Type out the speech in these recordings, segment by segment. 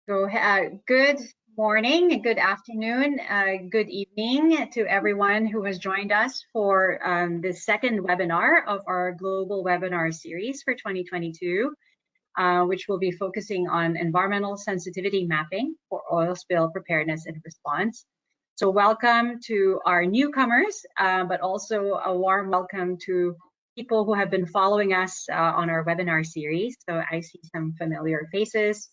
So good morning, good afternoon, good evening to everyone who has joined us for the second webinar of our global webinar series for 2022, which will be focusing on environmental sensitivity mapping for oil spill preparedness and response. So welcome to our newcomers, but also a warm welcome to people who have been following us on our webinar series. So I see some familiar faces.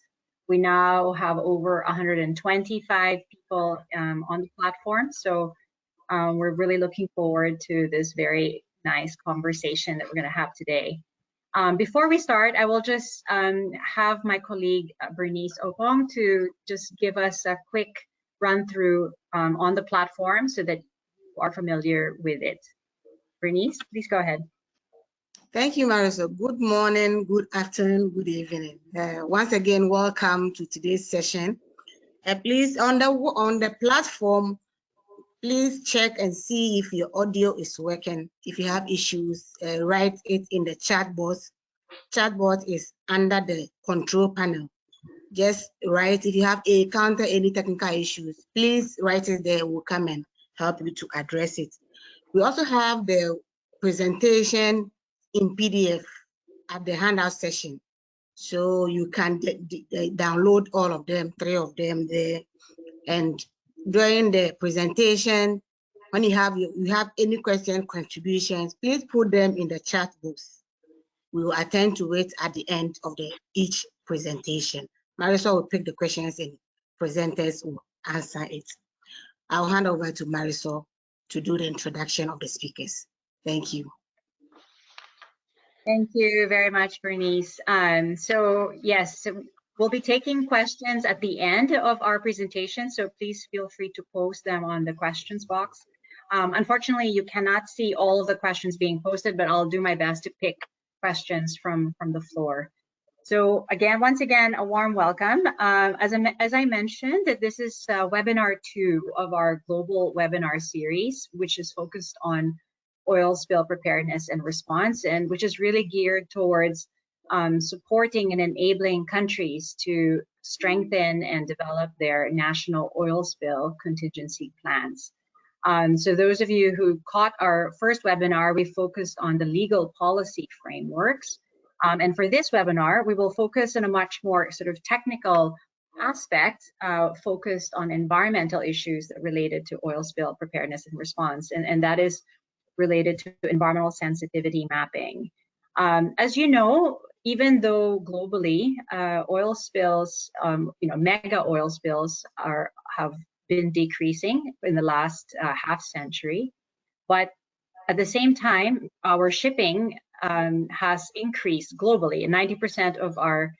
We now have over 125 people on the platform. So we're really looking forward to this very nice conversation that we're going to have today. Before we start, I will just have my colleague Bernice Opong to just give us a quick run through on the platform so that you are familiar with it. Bernice, please go ahead. Thank you, Marisol. Good morning, good afternoon, good evening. Once again, welcome to today's session. Please, on the platform, please check and see if your audio is working. If you have issues, write it in the chat box. Chat box is under the control panel. Just write if you have any technical issues. Please write it there. We'll come and help you to address it. We also have the presentation in PDF at the handout session, so you can download all of them, 3 of them there. And during the presentation, when you have any question contributions, please put them in the chat box. We will attend to it at the end of each presentation. Marisol will pick the questions and presenters will answer it. I'll hand over to Marisol to do the introduction of the speakers. Thank you. Thank you very much, Bernice. So yes, we'll be taking questions at the end of our presentation, so please feel free to post them on the questions box. Unfortunately, you cannot see all of the questions being posted, but I'll do my best to pick questions from the floor. So again, once again, a warm welcome. As I mentioned, that this is webinar 2 of our global webinar series, which is focused on oil spill preparedness and response, and which is really geared towards supporting and enabling countries to strengthen and develop their national oil spill contingency plans. So those of you who caught our first webinar, we focused on the legal policy frameworks. And for this webinar, we will focus on a much more sort of technical aspect, focused on environmental issues that related to oil spill preparedness and response, and that is related to environmental sensitivity mapping. As you know, even though globally oil spills, mega oil spills have been decreasing in the last half century, but at the same time, our shipping has increased globally. 90% of our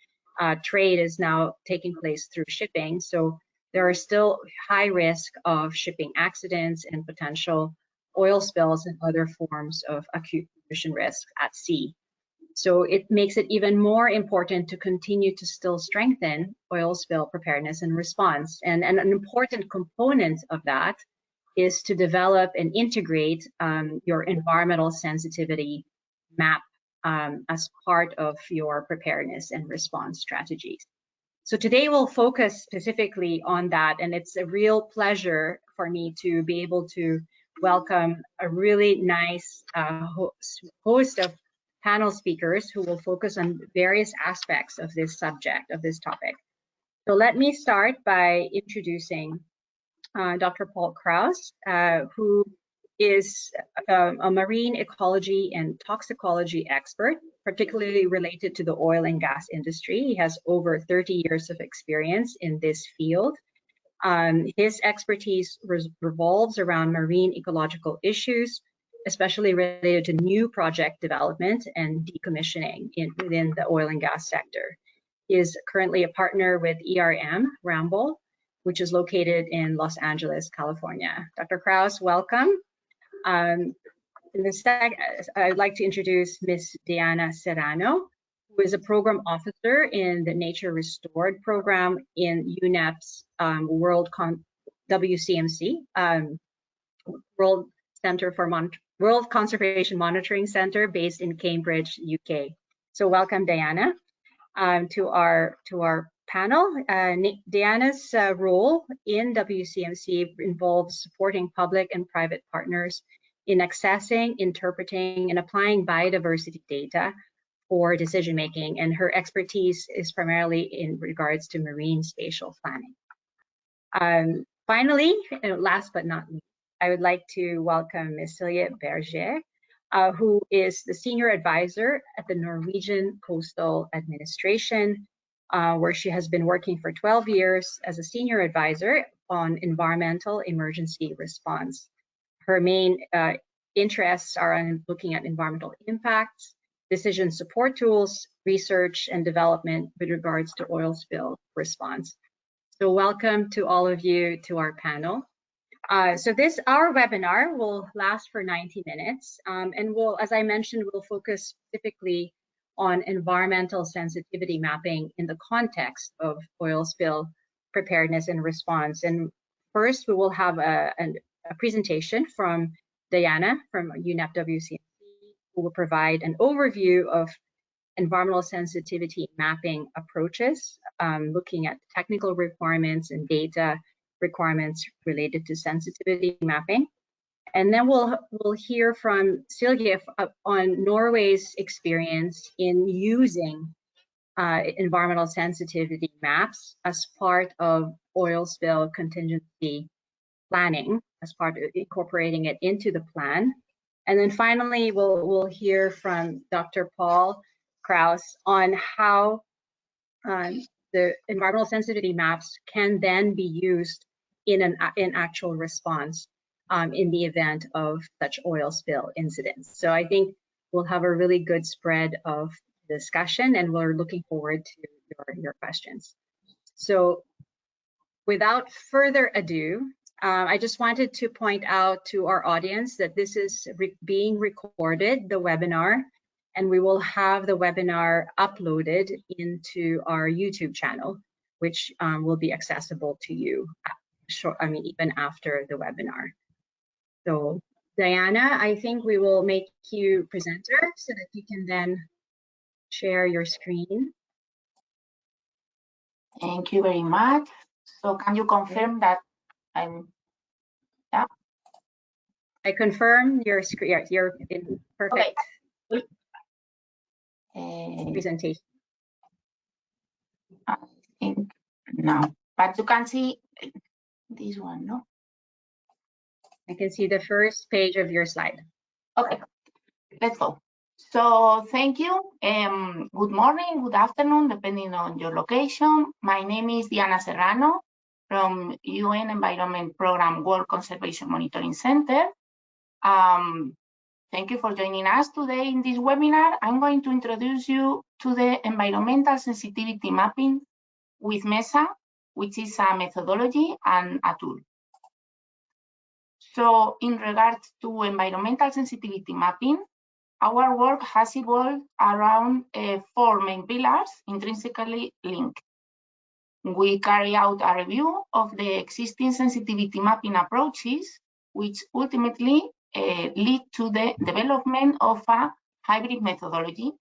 trade is now taking place through shipping. So there are still high risk of shipping accidents and potential oil spills and other forms of acute pollution risk at sea. So it makes it even more important to continue to still strengthen oil spill preparedness and response. And an important component of that is to develop and integrate your environmental sensitivity map as part of your preparedness and response strategies. So today we'll focus specifically on that, and it's a real pleasure for me to be able to welcome a really nice host of panel speakers who will focus on various aspects of this subject, of this topic. So let me start by introducing Dr. Paul Krause, who is a marine ecology and toxicology expert, particularly related to the oil and gas industry. He has over 30 years of experience in this field. His expertise revolves around marine ecological issues, especially related to new project development and decommissioning within the oil and gas sector. He is currently a partner with Ramboll, which is located in Los Angeles, California. Dr. Krause, welcome. I'd like to introduce Ms. Diana Serrano, who is a program officer in the Nature Restored program in UNEP's WCMC, World Conservation Monitoring Center, based in Cambridge, UK. So welcome, Diana, to our panel. Diana's role in WCMC involves supporting public and private partners in accessing, interpreting, and applying biodiversity data for decision making, and her expertise is primarily in regards to marine spatial planning. Finally, last but not least, I would like to welcome Ms. Silje Berger, who is the Senior Advisor at the Norwegian Coastal Administration, where she has been working for 12 years as a Senior Advisor on environmental emergency response. Her main interests are on looking at environmental impacts, decision support tools, research and development with regards to oil spill response. So welcome to all of you to our panel. So our webinar will last for 90 minutes, and as I mentioned, we'll focus specifically on environmental sensitivity mapping in the context of oil spill preparedness and response. And first, we will have a presentation from Diana from UNEP WCMC, who will provide an overview of environmental sensitivity mapping approaches, looking at technical requirements and data requirements related to sensitivity mapping. And then we'll hear from Silje on Norway's experience in using environmental sensitivity maps as part of oil spill contingency planning, as part of incorporating it into the plan. And then finally, we'll hear from Dr. Paul Krause on how the environmental sensitivity maps can then be used in actual response in the event of such oil spill incidents. So I think we'll have a really good spread of discussion, and we're looking forward to your questions. So without further ado, I just wanted to point out to our audience that this is being recorded, the webinar, and we will have the webinar uploaded into our YouTube channel, which will be accessible to you even after the webinar. So Diana, I think we will make you presenter so that you can then share your screen. Thank you very much. So can you confirm that I'm, yeah? I confirm your screen, you're in perfect presentation. I think no, but you can see this one, no? I can see the first page of your slide. Okay, let's go. So thank you. Good morning, good afternoon, depending on your location. My name is Diana Serrano from UN Environment Program World Conservation Monitoring Center. Thank you for joining us today in this webinar. I'm going to introduce you to the environmental sensitivity mapping with MESA, which is a methodology and a tool. So in regards to environmental sensitivity mapping, our work has evolved around 4 main pillars intrinsically linked. We carry out a review of the existing sensitivity mapping approaches, which ultimately lead to the development of a hybrid methodology.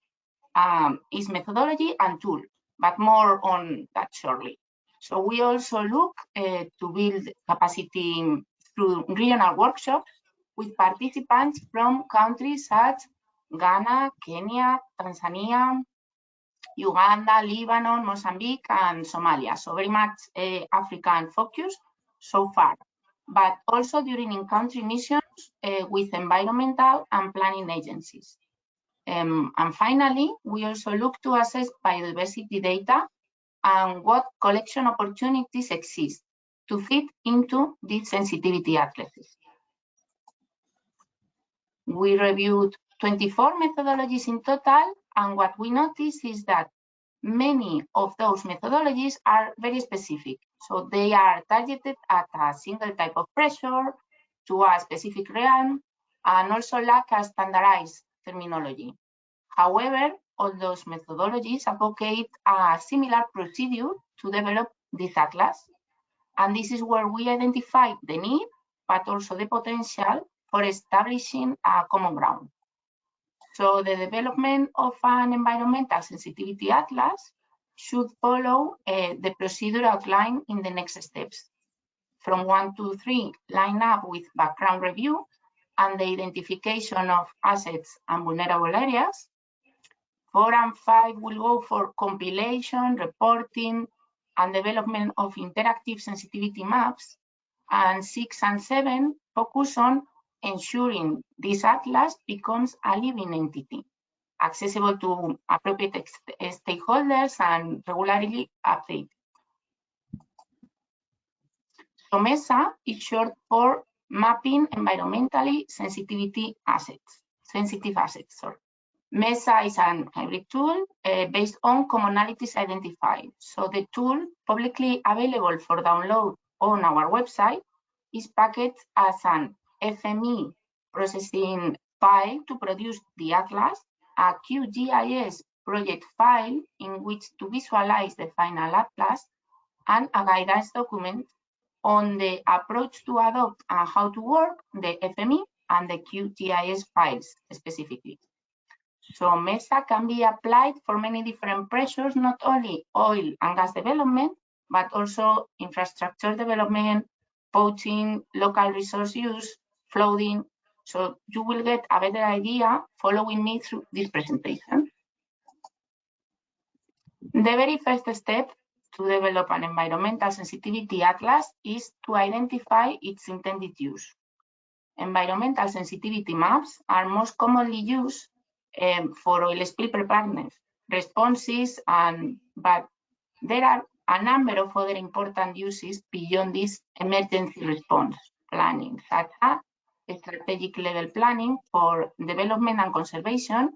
Is methodology and tool, but more on that shortly. So we also look to build capacity through regional workshops with participants from countries such as Ghana, Kenya, Tanzania, Uganda, Lebanon, Mozambique, and Somalia. So very much African focus so far, but also during in-country missions with environmental and planning agencies. And finally, we also look to assess biodiversity data and what collection opportunities exist to fit into these sensitivity atlases. We reviewed 24 methodologies in total, and what we noticed is that many of those methodologies are very specific. So they are targeted at a single type of pressure, to a specific realm, and also lack a standardized terminology. However, all those methodologies advocate a similar procedure to develop this atlas. And this is where we identify the need, but also the potential for establishing a common ground. So the development of an environmental sensitivity atlas should follow the procedure outlined in the next steps. From 1 to 3, line up with background review and the identification of assets and vulnerable areas. 4 and 5 will go for compilation, reporting, and development of interactive sensitivity maps. And 6 and 7 focus on ensuring this atlas becomes a living entity, accessible to appropriate stakeholders and regularly updated. So MESA is short for Mapping Environmentally Sensitive Assets. MESA is an hybrid tool based on commonalities identified. So the tool, publicly available for download on our website, is packaged as an FME processing file to produce the atlas, a QGIS project file in which to visualize the final atlas, and a guidance document on the approach to adopt and how to work the FME and the QGIS files specifically. So MESA can be applied for many different pressures, not only oil and gas development, but also infrastructure development, poaching, local resource use, flooding. So you will get a better idea following me through this presentation. The very first step to develop an environmental sensitivity atlas is to identify its intended use. Environmental sensitivity maps are most commonly used for oil spill preparedness responses, but there are a number of other important uses beyond this emergency response planning, such as strategic level planning for development and conservation,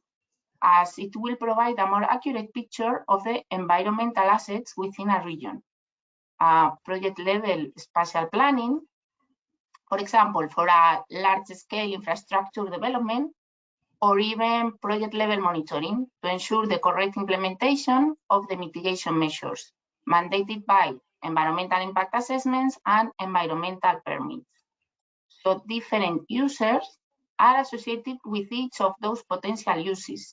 as it will provide a more accurate picture of the environmental assets within a region. Project level spatial planning, for example, for a large-scale infrastructure development, or even project level monitoring to ensure the correct implementation of the mitigation measures mandated by environmental impact assessments and environmental permits. So different users are associated with each of those potential uses,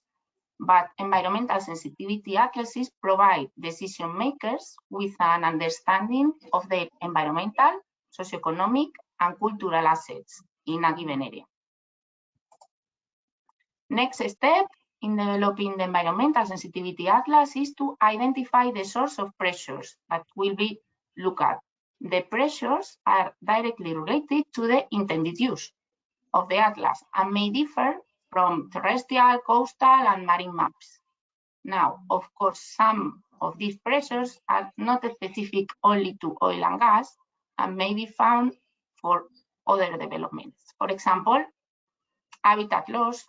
but environmental sensitivity atlases provide decision makers with an understanding of their environmental, socioeconomic, and cultural assets in a given area. Next step in developing the environmental sensitivity atlas is to identify the source of pressures that will be looked at. The pressures are directly related to the intended use of the atlas and may differ from terrestrial, coastal, and marine maps. Now, of course, some of these pressures are not specific only to oil and gas and may be found for other developments. For example, habitat loss,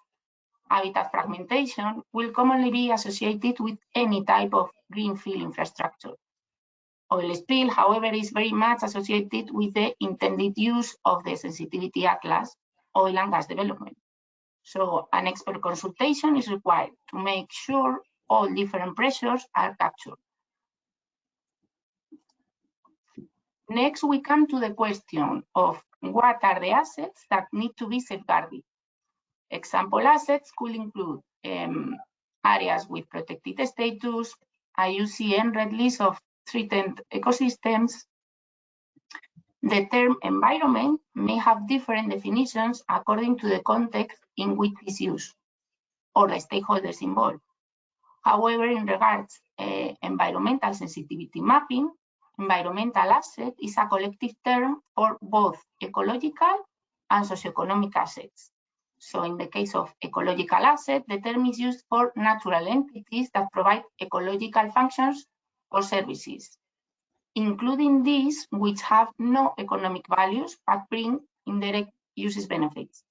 habitat fragmentation will commonly be associated with any type of greenfield infrastructure. Oil spill, however, is very much associated with the intended use of the sensitivity atlas, oil and gas development. So an expert consultation is required to make sure all different pressures are captured. Next, we come to the question of what are the assets that need to be safeguarded. Example assets could include areas with protected status, IUCN Red List of threatened ecosystems. The term environment may have different definitions according to the context in which it is used or the stakeholders involved. However, in regards environmental sensitivity mapping, environmental asset is a collective term for both ecological and socioeconomic assets. So in the case of ecological asset, the term is used for natural entities that provide ecological functions or services, including these which have no economic values but bring indirect uses benefits.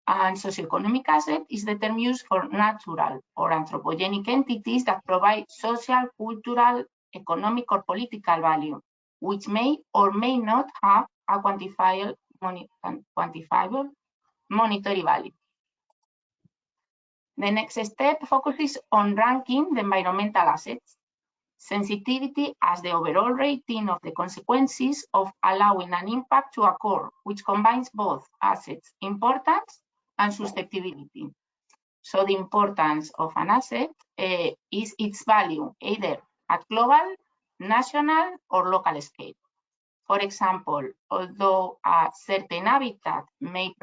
And socioeconomic asset is the term used for natural or anthropogenic entities that provide social, cultural, economic, or political value, which may or may not have a quantifiable monetary value. The next step focuses on ranking the environmental assets, sensitivity as the overall rating of the consequences of allowing an impact to occur, which combines both assets' importance and susceptibility. So the importance of an asset is its value, either at global, national, or local scale. For example, although a certain habitat may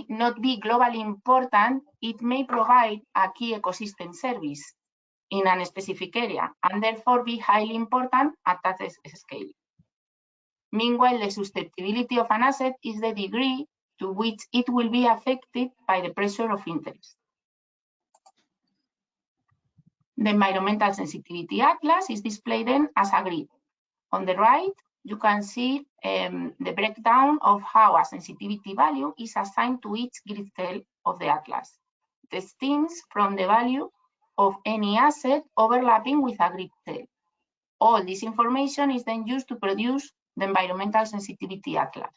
not be globally important, it may provide a key ecosystem service in a specific area and therefore be highly important at that scale. Meanwhile, the susceptibility of an asset is the degree to which it will be affected by the pressure of interest. The environmental sensitivity atlas is displayed then as a grid. On the right, you can see the breakdown of how a sensitivity value is assigned to each grid cell of the atlas. It stems from the value of any asset overlapping with a grid cell. All this information is then used to produce the environmental sensitivity atlas.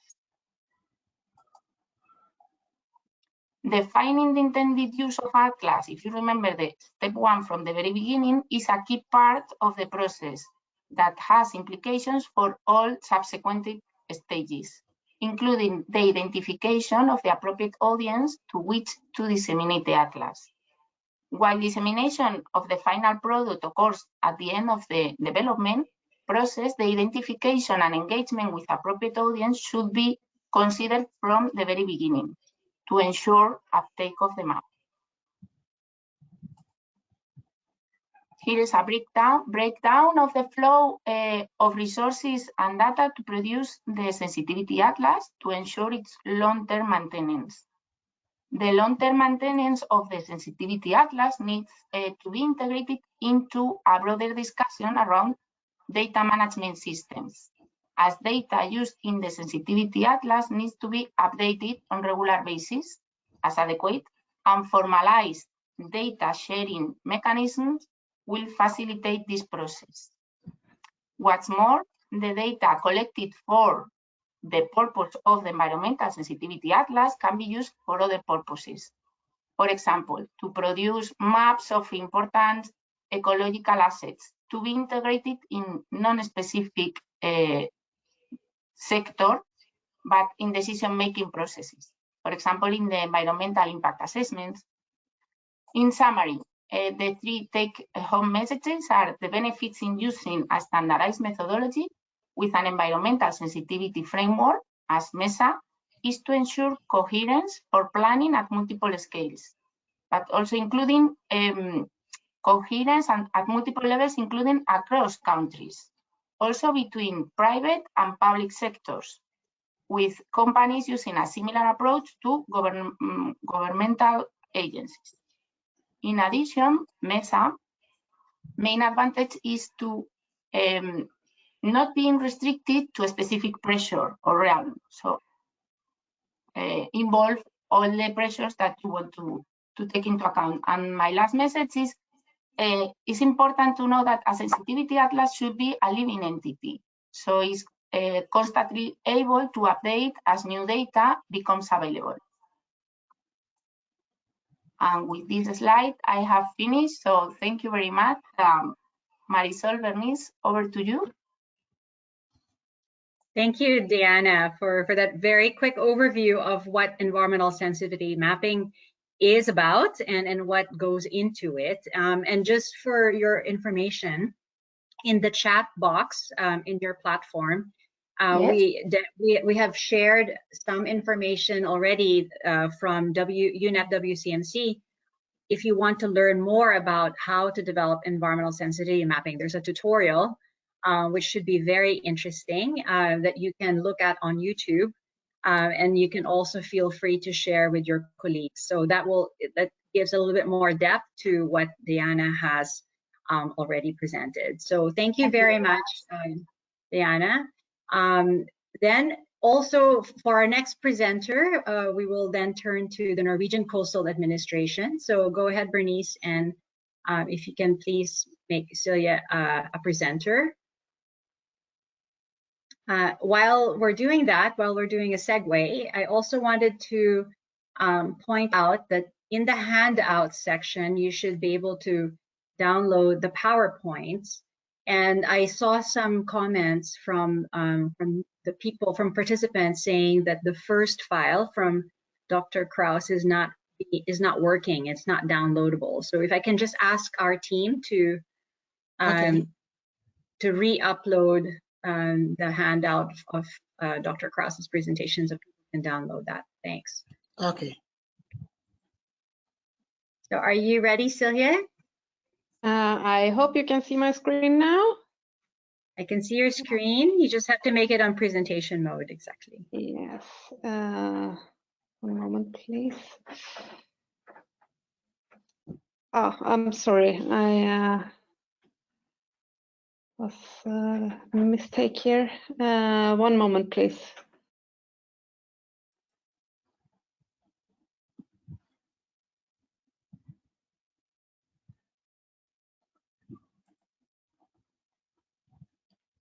Defining the intended use of atlas, if you remember the step 1 from the very beginning, is a key part of the process that has implications for all subsequent stages, including the identification of the appropriate audience to which to disseminate the atlas. While dissemination of the final product occurs at the end of the development process, the identification and engagement with appropriate audience should be considered from the very beginning to ensure uptake of the map. Here is a breakdown of the flow of resources and data to produce the sensitivity atlas to ensure its long-term maintenance. The long-term maintenance of the sensitivity atlas needs to be integrated into a broader discussion around data management systems, as data used in the sensitivity atlas needs to be updated on a regular basis as adequate, and formalized data sharing mechanisms will facilitate this process. What's more, the data collected for the purpose of the environmental sensitivity atlas can be used for other purposes. For example, to produce maps of important ecological assets to be integrated in non-specific sector, but in decision-making processes. For example, in the environmental impact assessments. In summary, the 3 take-home messages are the benefits in using a standardized methodology with an environmental sensitivity framework, as MESA, is to ensure coherence for planning at multiple scales, but also including coherence at multiple levels, including across countries, also between private and public sectors, with companies using a similar approach to governmental agencies. In addition, MESA main advantage is to not being restricted to a specific pressure or realm. So involve all the pressures that you want to take into account. And my last message is it's important to know that a sensitivity atlas should be a living entity. So it's constantly able to update as new data becomes available. And with this slide, I have finished. So thank you very much. Marisol, Bernice, over to you. Thank you, Diana, for that very quick overview of what environmental sensitivity mapping is about and what goes into it. And just for your information, in the chat box in your platform, yes, we have shared some information already from UNEP WCMC. If you want to learn more about how to develop environmental sensitivity mapping, there's a tutorial which should be very interesting that you can look at on YouTube, and you can also feel free to share with your colleagues. So that gives a little bit more depth to what Diana has already presented. So thank you very much, Diana. Then also for our next presenter, we will then turn to the Norwegian Coastal Administration. So go ahead, Bernice, and if you can please make Silje a presenter. While we're doing that, while we're doing a segue, I also wanted to point out that in the handout section, you should be able to download the PowerPoints. And I saw some comments from the participants saying that the first file from Dr. Krause is not is not working. It's not downloadable. So if I can just ask our team to re-upload the handout of Dr. Krause's presentation so people can download that. Thanks. Okay. So are you ready, Silje? I hope you can see my screen now. I can see your screen. You just have to make it on presentation mode, exactly. Yes. One moment, please. Oh, I'm sorry. I was a mistake here. One moment, please.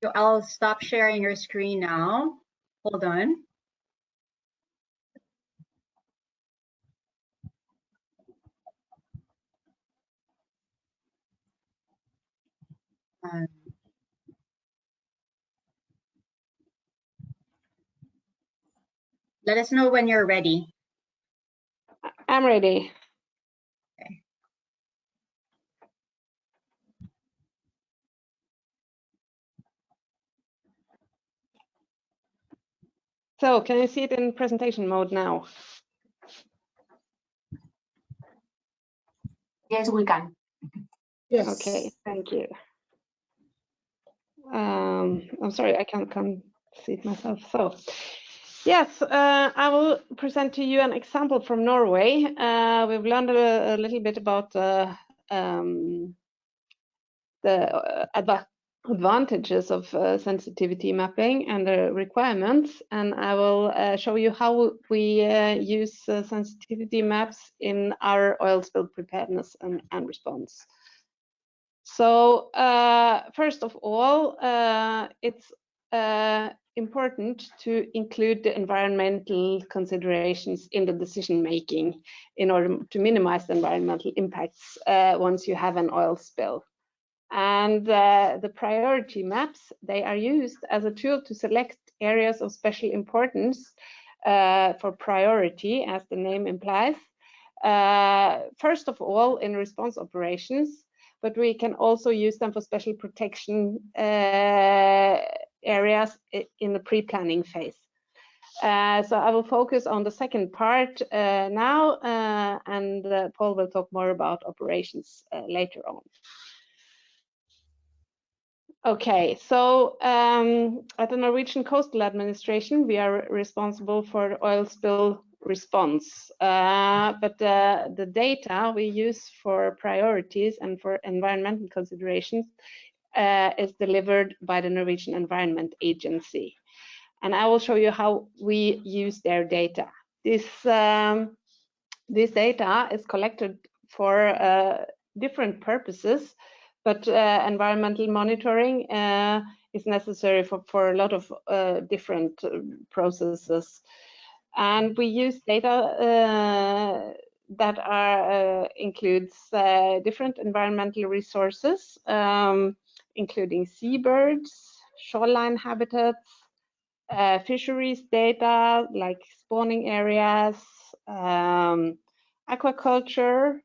So I'll stop sharing your screen now. Hold on. Let us know when you're ready. I'm ready. Okay. So can you see it in presentation mode now? Yes, we can. Yes. Okay, thank you. I'm sorry, I can't see it myself. So, yes, I will present to you an example from Norway. We've learned a little bit about the advantages of sensitivity mapping and the requirements, and I will show you how we use sensitivity maps in our oil spill preparedness and response. So first of all, it's important to include the environmental considerations in the decision making in order to minimize the environmental impacts once you have an oil spill. And the priority maps, they are used as a tool to select areas of special importance for priority, as the name implies. First of all, in response operations, but we can also use them for special protection areas in the pre-planning phase. So I will focus on the second part now, and Paul will talk more about operations later on. Okay, so at the Norwegian Coastal Administration, we are responsible for oil spill response, but the data we use for priorities and for environmental considerations is delivered by the Norwegian Environment Agency. And I will show you how we use their data. This data is collected for different purposes, but environmental monitoring is necessary for a lot of different processes. And we use data that are includes different environmental resources, including seabirds, shoreline habitats, fisheries data like spawning areas, aquaculture,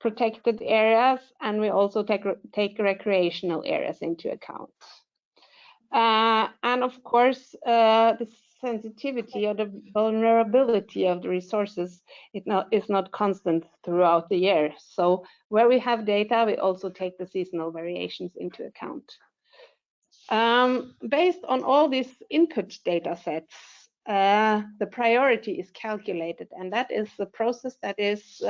protected areas, and we also take recreational areas into account. And of course, the sensitivity or the vulnerability of the resources is not constant throughout the year. So where we have data, we also take the seasonal variations into account. Based on all these input data sets, the priority is calculated, and that is the process that is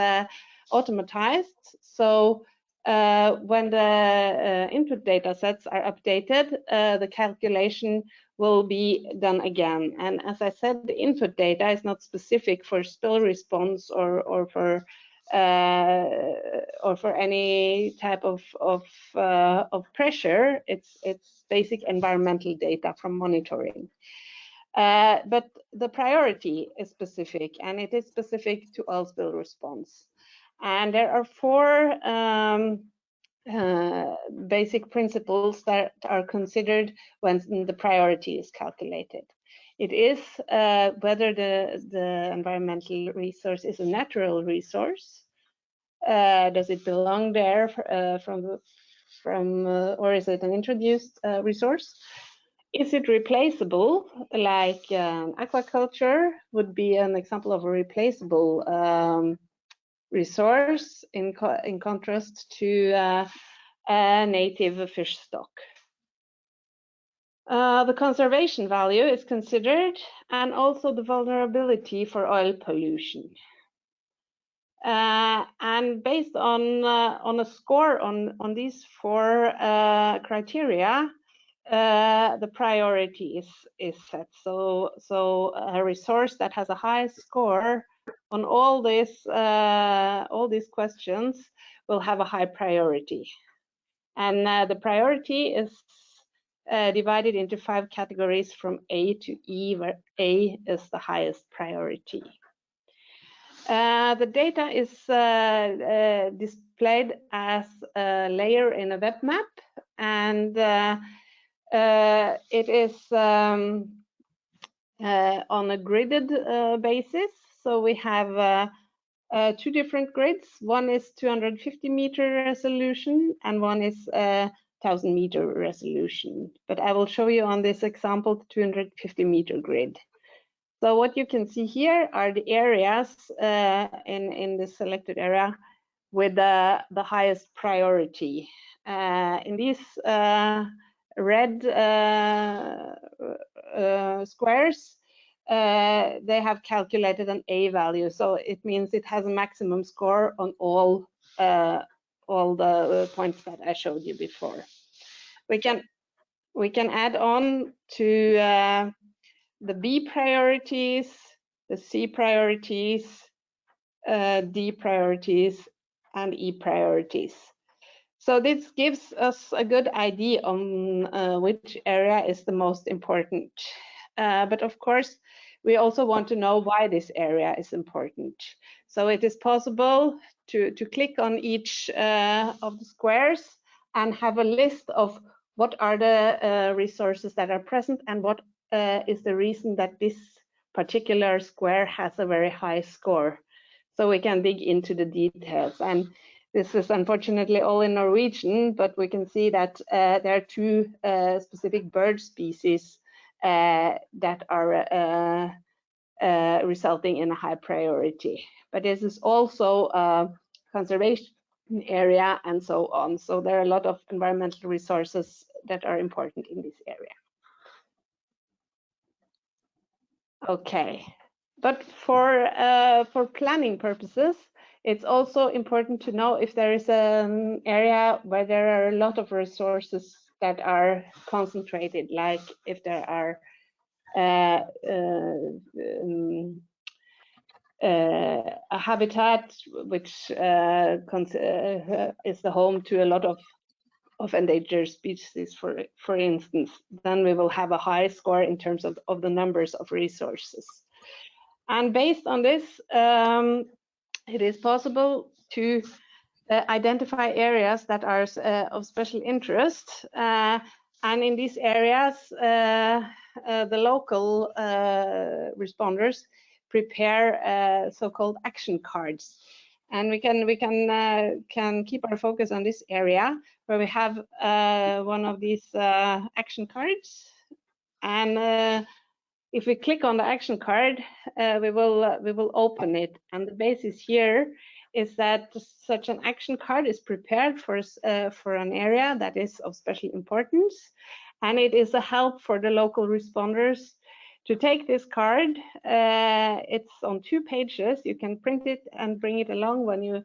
automatized. So when the input data sets are updated, the calculation will be done again. And as I said, the input data is not specific for spill response or for any type of pressure. It's basic environmental data from monitoring. But the priority is specific, and it is specific to oil spill response. And there are four basic principles that are considered when the priority is calculated. It is whether the environmental resource is a natural resource. Does it belong there or is it an introduced resource? Is it replaceable? Like aquaculture would be an example of a replaceable resource in contrast to a native fish stock. The conservation value is considered, and also the vulnerability for oil pollution. And based on a score on these 4 criteria, the priority is set. So a resource that has a high score on all these questions will have a high priority. And the priority is divided into 5 categories from A to E, where A is the highest priority. The data is displayed as a layer in a web map, and it is on a gridded basis. So we have 2 different grids. One is 250-meter resolution, and one is 1,000-meter resolution. But I will show you on this example the 250-meter grid. So what you can see here are the areas in the selected area with the highest priority. In these red squares, they have calculated an A value, so it means it has a maximum score on all the points that I showed you before. We can add on to the B priorities, the C priorities, D priorities, and E priorities. So this gives us a good idea on which area is the most important. But of course, we also want to know why this area is important. So it is possible to click on each of the squares and have a list of what are the resources that are present and what is the reason that this particular square has a very high score. So we can dig into the details. And this is unfortunately all in Norwegian, but we can see that there are 2 specific bird species that are resulting in a high priority. But this is also a conservation area and so on. So there are a lot of environmental resources that are important in this area. Okay, but for planning purposes, it's also important to know if there is an area where there are a lot of resources that are concentrated, like if there are a habitat which is the home to a lot of endangered species, for instance, then we will have a high score in terms of the numbers of resources. And based on this, it is possible to identify areas that are of special interest. And in these areas, the local responders prepare so-called action cards. And we can keep our focus on this area where we have one of these action cards. And if we click on the action card, we will open it. And the basis here is that such an action card is prepared for an area that is of special importance, and it is a help for the local responders to take this card. It's on 2 pages. You can print it and bring it along when you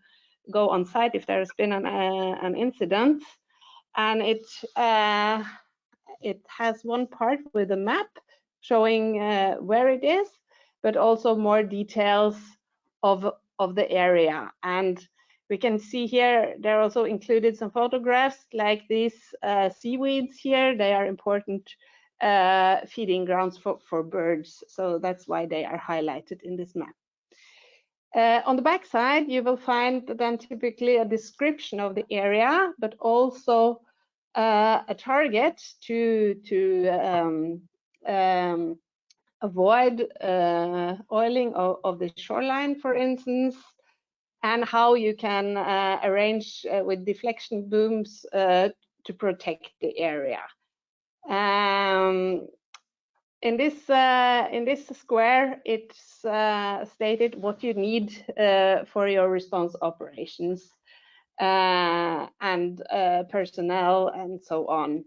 go on site if there has been an incident. And it has one part with a map showing where it is, but also more details of the area. And we can see here, there are also included some photographs like these seaweeds here. They are important feeding grounds for birds. So that's why they are highlighted in this map. On the back side, you will find then typically a description of the area, but also a target to avoid oiling of the shoreline, for instance, and how you can arrange with deflection booms to protect the area. In this square, it's stated what you need for your response operations and personnel and so on.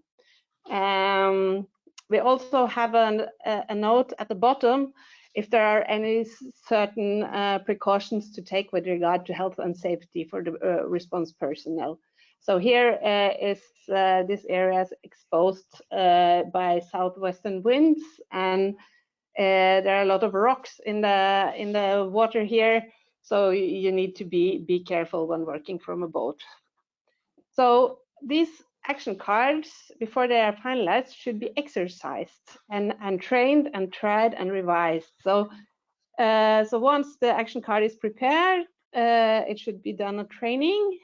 We also have a note at the bottom if there are any certain precautions to take with regard to health and safety for the response personnel. So here is this area is exposed by southwestern winds, and there are a lot of rocks in the water here, so you need to be careful when working from a boat. So these action cards, before they are finalized, should be exercised and trained and tried and revised. So once the action card is prepared, it should be done a training.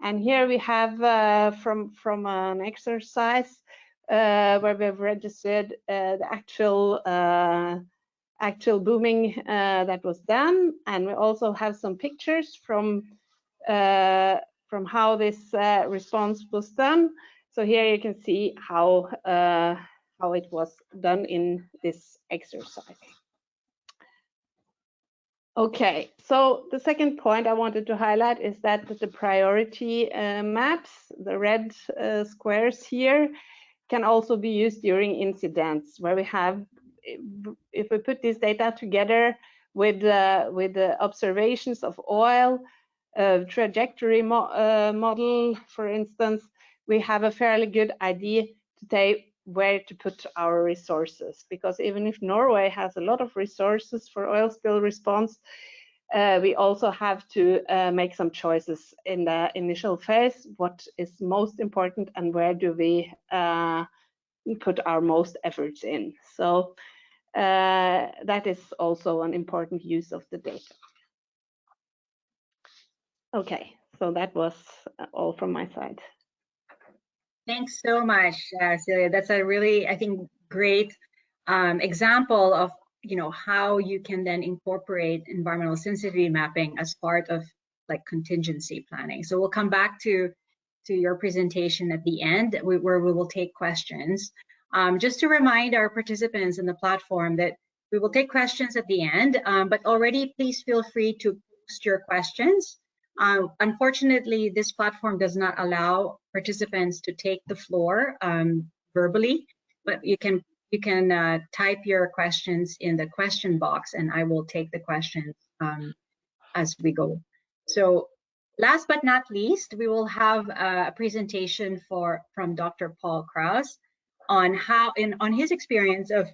And here we have from an exercise where we've registered the actual booming that was done, and we also have some pictures from how this response was done. So here you can see how it was done in this exercise. Okay, so the second point I wanted to highlight is that the priority maps, the red squares here, can also be used during incidents where we have, if we put this data together with the observations of oil, trajectory model, for instance, we have a fairly good idea to say where to put our resources, because even if Norway has a lot of resources for oil spill response, we also have to make some choices in the initial phase, what is most important and where do we put our most efforts in. So that is also an important use of the data. Okay, so that was all from my side. Thanks so much, Silje. That's a really, I think, great example of how you can then incorporate environmental sensitivity mapping as part of like contingency planning. So we'll come back to your presentation at the end where we will take questions. Just to remind our participants in the platform that we will take questions at the end, but already please feel free to post your questions. Unfortunately, this platform does not allow participants to take the floor verbally, but you can type your questions in the question box, and I will take the questions as we go. So last but not least, we will have a presentation from Dr. Paul Krause on on his experience of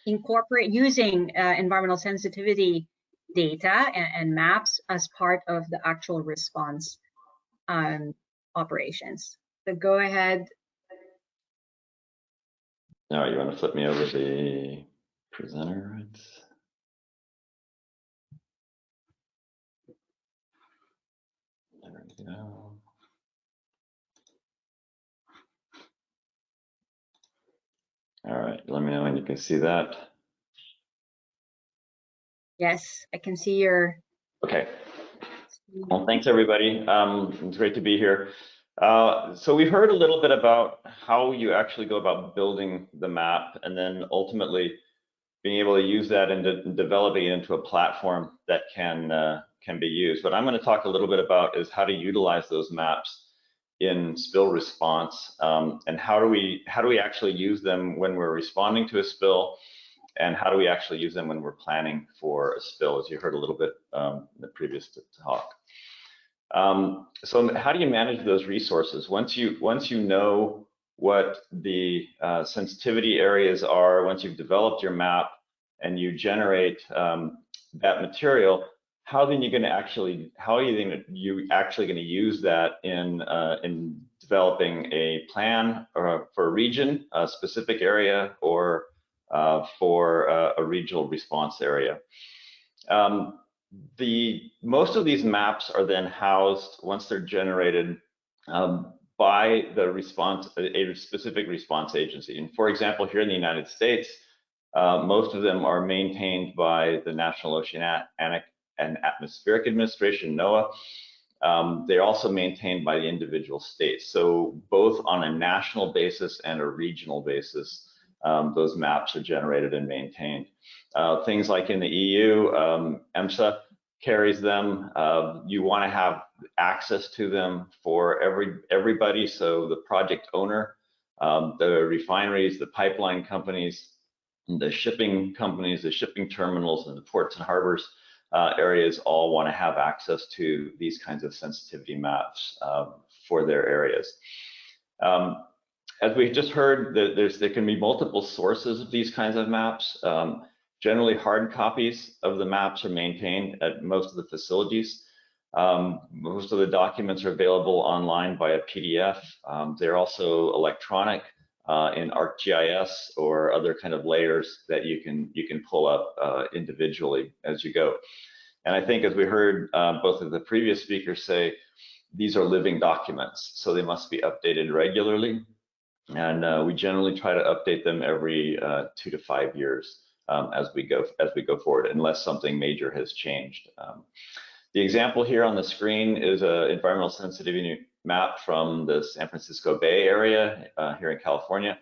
using environmental sensitivity data and maps as part of the actual response operations. So go ahead. All right, you want to flip me over the presenter, right? There we go. All right, let me know when you can see that. Yes, I can see your. Okay. Well, thanks everybody. It's great to be here. So we've heard a little bit about how you actually go about building the map and then ultimately being able to use that and developing it into a platform that can be used. What I'm going to talk a little bit about is how to utilize those maps in spill response, and how do we actually use them when we're responding to a spill, and how do we actually use them when we're planning for a spill, as you heard a little bit in the previous talk. So how do you manage those resources? Once you know what the sensitivity areas are, once you've developed your map and you generate that material, how are you actually going to use that in developing a plan or for a region, a specific area, or for a regional response area? Most of these maps are then housed, once they're generated, by a specific response agency. And for example, here in the United States, Most of them are maintained by the National Oceanic and Atmospheric Administration, NOAA. They're also maintained by the individual states. So both on a national basis and a regional basis, those maps are generated and maintained. Things like in the EU, EMSA carries them. You want to have access to them for everybody. So the project owner, the refineries, the pipeline companies, the shipping companies, the shipping terminals, and the ports and harbors areas all want to have access to these kinds of sensitivity maps for their areas. As we just heard, there can be multiple sources of these kinds of maps. Generally, hard copies of the maps are maintained at most of the facilities. Most of the documents are available online via PDF. They're also electronic in ArcGIS or other kind of layers that you can pull up individually as you go. And I think, as we heard both of the previous speakers say, these are living documents, so they must be updated regularly. And we generally try to update them every 2 to 5 years as we go forward, unless something major has changed. The example here on the screen is an environmental sensitivity map from the San Francisco Bay area here in California.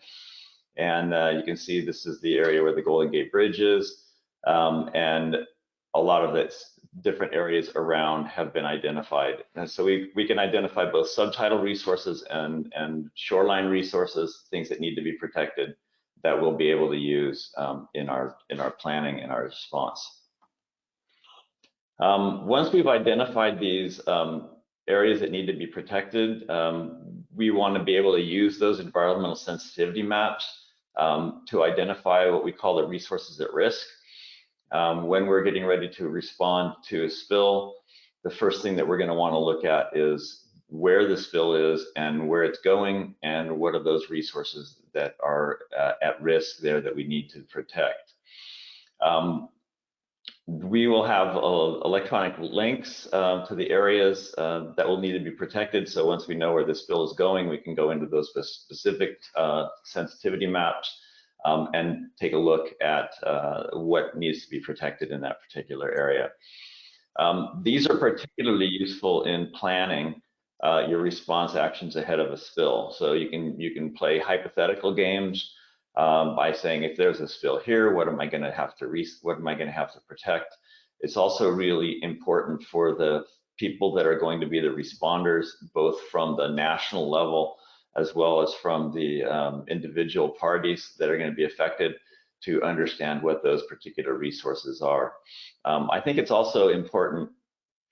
And you can see this is the area where the Golden Gate Bridge is. And a lot of the different areas around have been identified. And so we can identify both subtidal resources and shoreline resources, things that need to be protected, that we'll be able to use in our planning and our response. Once we've identified these areas that need to be protected, we want to be able to use those environmental sensitivity maps to identify what we call the resources at risk. When we're getting ready to respond to a spill, the first thing that we're going to want to look at is where the spill is and where it's going, and what are those resources that are at risk there that we need to protect. We will have electronic links to the areas that will need to be protected. So once we know where the spill is going, we can go into those specific sensitivity maps and take a look at what needs to be protected in that particular area. These are particularly useful in planning your response actions ahead of a spill. So you can play hypothetical games by saying, if there's a spill here, what am I going to have to protect? It's also really important for the people that are going to be the responders, both from the national level as well as from the individual parties that are going to be affected, to understand what those particular resources are. I think it's also important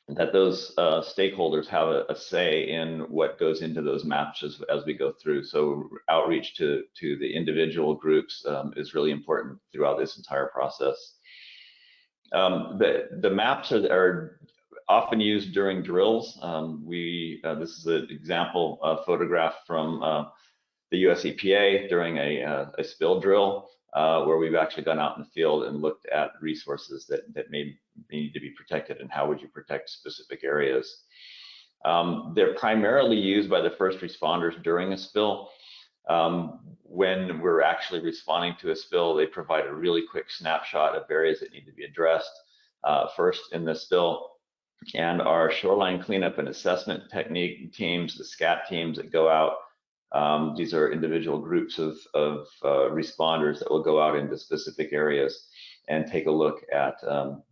that those stakeholders have a say in what goes into those maps as we go through. So outreach to the individual groups is really important throughout this entire process. The maps are often used during drills. This is an example photograph from the US EPA during a spill drill, where we've actually gone out in the field and looked at resources that may need to be protected, and how would you protect specific areas. They're primarily used by the first responders during a spill. When we're actually responding to a spill, they provide a really quick snapshot of areas that need to be addressed first in the spill. And our shoreline cleanup and assessment technique teams, the SCAT teams that go out, these are individual groups of responders that will go out into specific areas and take a look at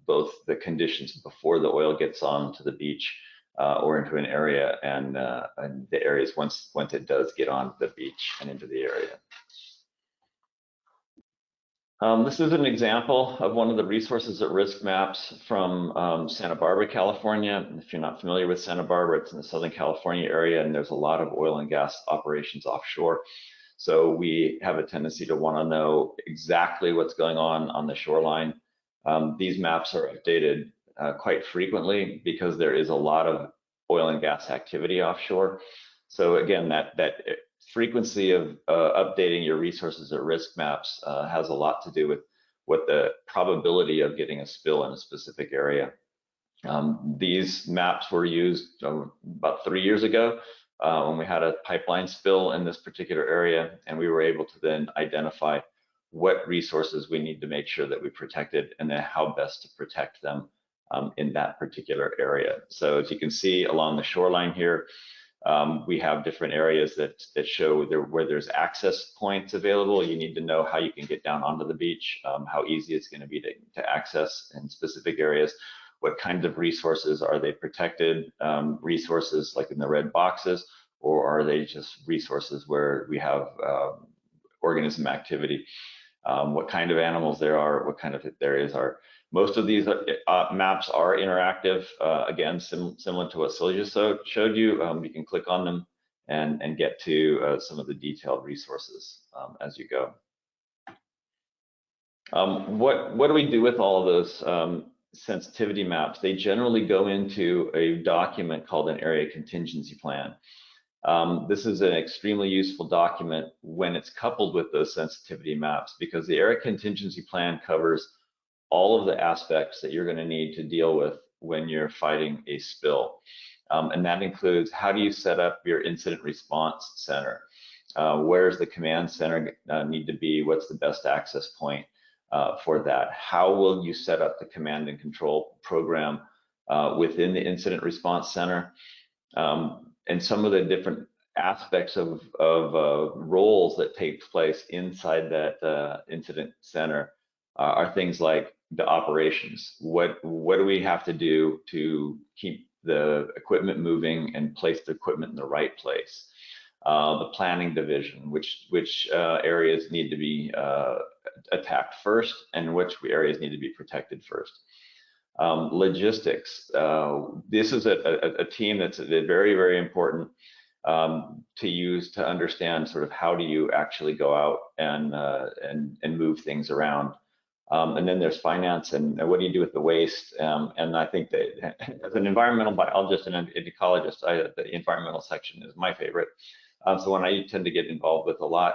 both the conditions before the oil gets onto the beach or into an area, and the areas once it does get on the beach and into the area. This is an example of one of the resources at risk maps from Santa Barbara, California. If you're not familiar with Santa Barbara, it's in the Southern California area, and there's a lot of oil and gas operations offshore. So we have a tendency to want to know exactly what's going on the shoreline. These maps are updated quite frequently because there is a lot of oil and gas activity offshore. So again, that frequency of updating your resources at risk maps has a lot to do with what the probability of getting a spill in a specific area. These maps were used about 3 years ago when we had a pipeline spill in this particular area, and we were able to then identify what resources we need to make sure that we protected, and then how best to protect them in that particular area. So as you can see along the shoreline here, we have different areas that show where there's access points available. You need to know how you can get down onto the beach, how easy it's going to be to access in specific areas. What kinds of resources are they protected? Resources like in the red boxes, or are they just resources where we have organism activity? What kind of animals there are, what kind of areas are. Most of these maps are interactive. Again, similar to what Silje showed you. You can click on them and get to some of the detailed resources as you go. What do we do with all of those sensitivity maps? They generally go into a document called an area contingency plan. This is an extremely useful document when it's coupled with those sensitivity maps, because the area contingency plan covers all of the aspects that you're going to need to deal with when you're fighting a spill. And that includes, how do you set up your incident response center? Where's the command center need to be? What's the best access point for that? How will you set up the command and control program within the incident response center? And some of the different aspects of roles that take place inside that incident center are things like the operations. What do we have to do to keep the equipment moving and place the equipment in the right place? The planning division, which areas need to be attacked first, and which areas need to be protected first. Logistics. This is a team that's very, very important to use to understand sort of how do you actually go out and move things around. And then there's finance, and what do you do with the waste? And I think that as an environmental biologist and an ecologist, the environmental section is my favorite. So when I tend to get involved with a lot,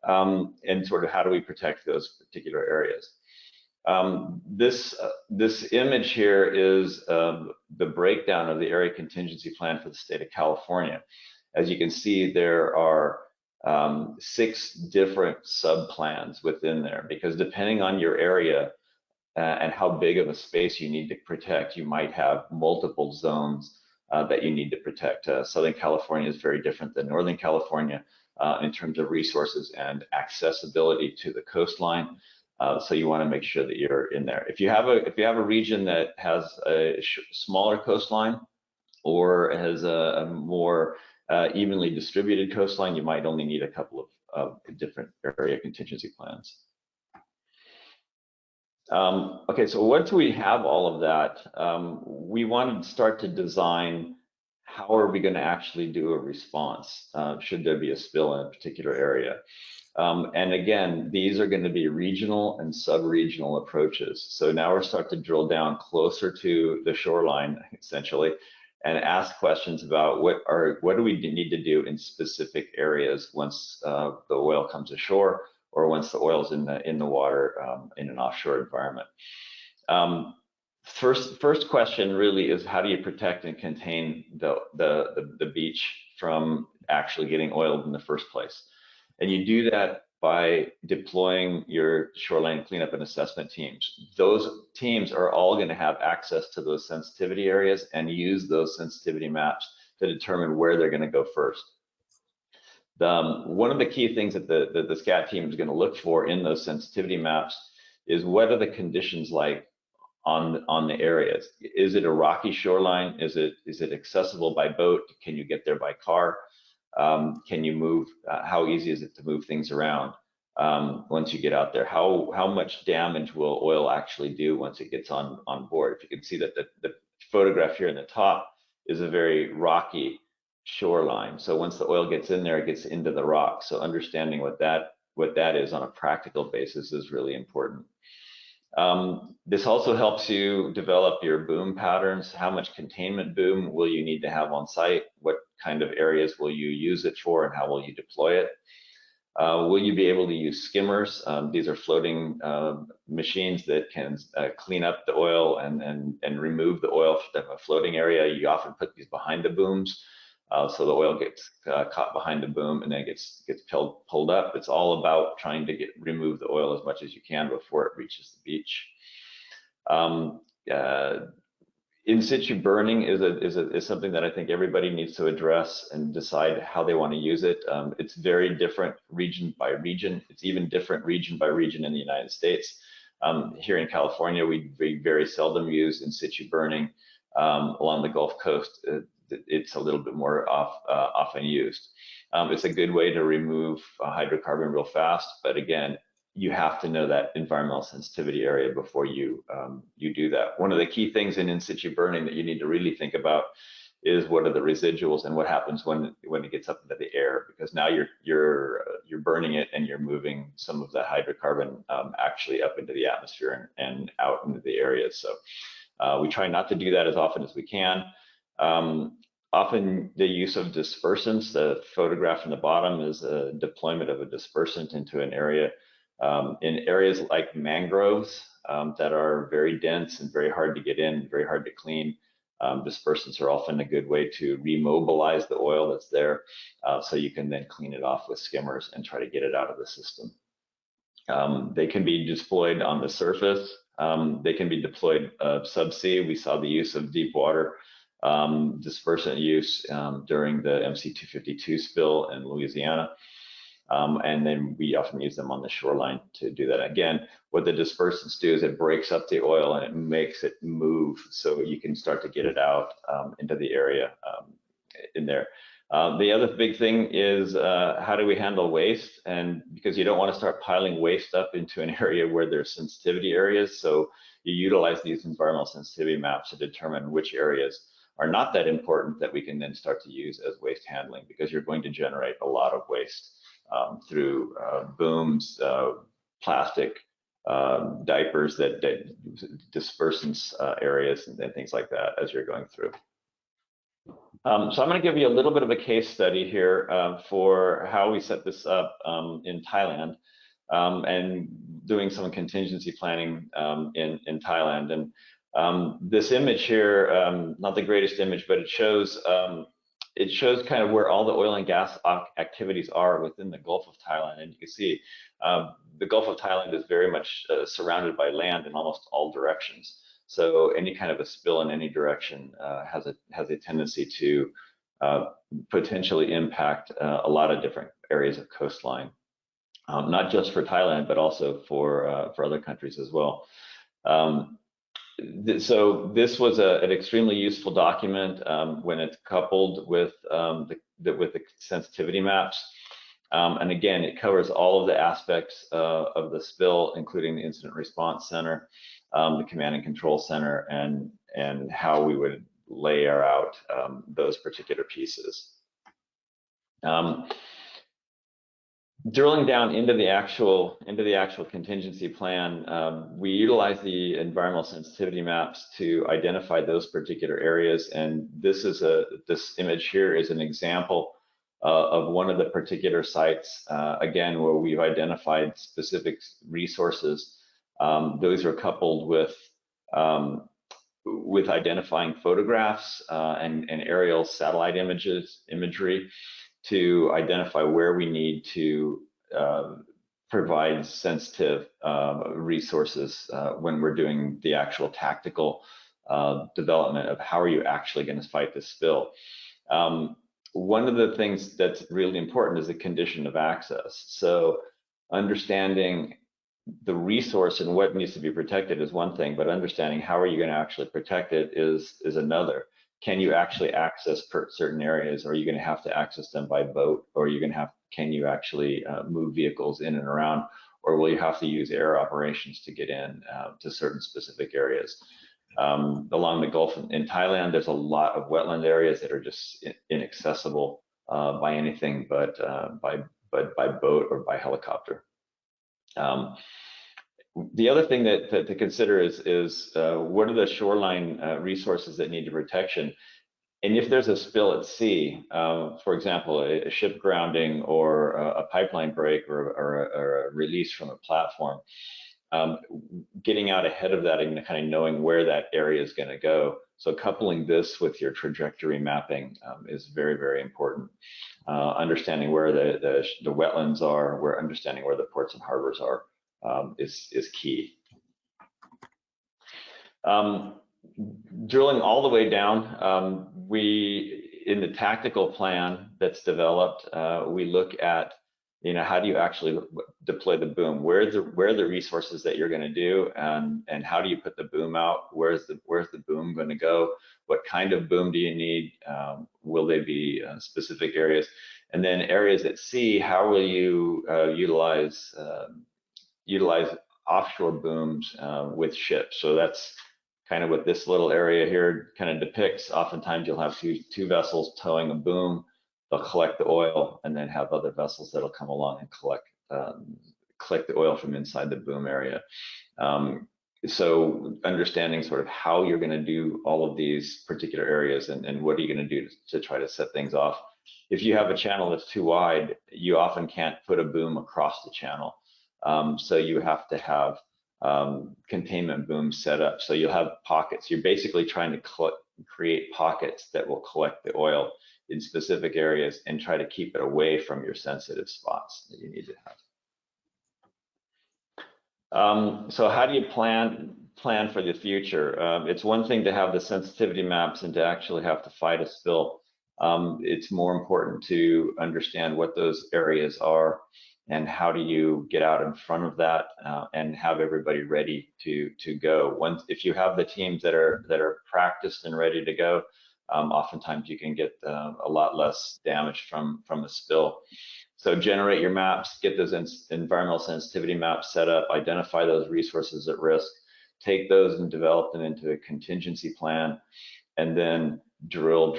and sort of how do we protect those particular areas. This image here is the breakdown of the area contingency plan for the state of California. As you can see, there are 6 different sub-plans within there, because depending on your area and how big of a space you need to protect, you might have multiple zones that you need to protect. Southern California is very different than Northern California in terms of resources and accessibility to the coastline. So you want to make sure that you're in there. If you have a region that has a smaller coastline or has a more evenly distributed coastline, you might only need a couple of different area contingency plans. Okay, so once we have all of that, we want to start to design how are we going to actually do a response should there be a spill in a particular area. And again, these are going to be regional and sub-regional approaches. So now we're starting to drill down closer to the shoreline, essentially, and ask questions about what do we need to do in specific areas once the oil comes ashore, or once the oil's in the water in an offshore environment. First question really is, how do you protect and contain the beach from actually getting oiled in the first place? And you do that by deploying your shoreline cleanup and assessment teams. Those teams are all going to have access to those sensitivity areas and use those sensitivity maps to determine where they're going to go first. One of the key things that the SCAT team is going to look for in those sensitivity maps is, what are the conditions like on the areas? Is it a rocky shoreline? Is it accessible by boat? Can you get there by car? Can you move? How easy is it to move things around once you get out there? How much damage will oil actually do once it gets on board? If you can see that the photograph here in the top is a very rocky shoreline. So once the oil gets in there, it gets into the rock. So understanding what that is on a practical basis is really important. This also helps you develop your boom patterns. How much containment boom will you need to have on site? What kind of areas will you use it for, and how will you deploy it? Will you be able to use skimmers? These are floating machines that can clean up the oil and remove the oil from a floating area. You often put these behind the booms so the oil gets caught behind the boom and then gets pulled up. It's all about trying to remove the oil as much as you can before it reaches the beach. In situ burning is something that I think everybody needs to address and decide how they want to use it. It's very different region by region. It's even different region by region in the United States. Here in California, we very seldom use in situ burning. Along the Gulf Coast, it's a little bit more often used. It's a good way to remove hydrocarbon real fast, but again, you have to know that environmental sensitivity area before you do that. One of the key things in situ burning that you need to really think about is what are the residuals and what happens when it gets up into the air, because now you're burning it and you're moving some of that hydrocarbon actually up into the atmosphere and out into the areas. So we try not to do that as often as we can. Often the use of dispersants, the photograph in the bottom is a deployment of a dispersant into an area. In areas like mangroves that are very dense and very hard to get in, very hard to clean, dispersants are often a good way to remobilize the oil that's there, so you can then clean it off with skimmers and try to get it out of the system. They can be deployed on the surface. They can be deployed subsea. We saw the use of deep water dispersant use during the MC252 spill in Louisiana. And then we often use them on the shoreline to do that. Again, what the dispersants do is it breaks up the oil and it makes it move so you can start to get it out into the area in there. The other big thing is how do we handle waste? And because you don't want to start piling waste up into an area where there's sensitivity areas, so you utilize these environmental sensitivity maps to determine which areas are not that important that we can then start to use as waste handling, because you're going to generate a lot of waste through booms, plastic, diapers, that dispersants areas and things like that as you're going through. So I'm going to give you a little bit of a case study here for how we set this up in Thailand and doing some contingency planning in Thailand. And this image here, not the greatest image, but it shows kind of where all the oil and gas activities are within the Gulf of Thailand. And you can see the Gulf of Thailand is very much surrounded by land in almost all directions. So any kind of a spill in any direction has a tendency to potentially impact a lot of different areas of coastline, not just for Thailand, but also for other countries as well. So this was an extremely useful document when it's coupled with the sensitivity maps. And again, it covers all of the aspects of the spill, including the incident response center, the command and control center, and how we would layer out those particular pieces. Drilling down into the actual contingency plan, we utilize the environmental sensitivity maps to identify those particular areas. And this image here is an example of one of the particular sites, again, where we've identified specific resources. Those are coupled with identifying photographs and aerial satellite imagery to identify where we need to provide sensitive resources when we're doing the actual tactical development of how are you actually going to fight this spill. One of the things that's really important is the condition of access. So understanding the resource and what needs to be protected is one thing, but understanding how are you going to actually protect it is another. Can you actually access certain areas? Or are you going to have to access them by boat? Or can you actually move vehicles in and around? Or will you have to use air operations to get in to certain specific areas? Along the Gulf in Thailand, there's a lot of wetland areas that are just inaccessible by anything but by boat or by helicopter. The other thing to consider is what are the shoreline resources that need protection? And if there's a spill at sea, for example, a ship grounding or a pipeline break or a release from a platform, getting out ahead of that and kind of knowing where that area is going to go So coupling this with your trajectory mapping is very, very important. Understanding where the wetlands are, understanding where the ports and harbors are is key. Drilling all the way down, in the tactical plan that's developed, we look at, how do you actually deploy the boom? Where are the resources that you're going to do, and how do you put the boom out? Where's the boom going to go? What kind of boom do you need? Will they be specific areas? And then areas at sea, how will you utilize offshore booms with ships? So that's kind of what this little area here kind of depicts. Oftentimes you'll have two vessels towing a boom. They'll collect the oil and then have other vessels that'll come along and collect the oil from inside the boom area. So understanding sort of how you're going to do all of these particular areas and what are you going to do to try to set things off. If you have a channel that's too wide, you often can't put a boom across the channel. So you have to have containment booms set up. So you'll have pockets. You're basically trying to create pockets that will collect the oil in specific areas and try to keep it away from your sensitive spots that you need to have. So how do you plan for the future? It's one thing to have the sensitivity maps and to actually have to fight a spill. It's more important to understand what those areas are and how do you get out in front of that and have everybody ready to go. If you have the teams that are practiced and ready to go, oftentimes you can get a lot less damage from a spill. So generate your maps, get those environmental sensitivity maps set up, identify those resources at risk, take those and develop them into a contingency plan, and then drill.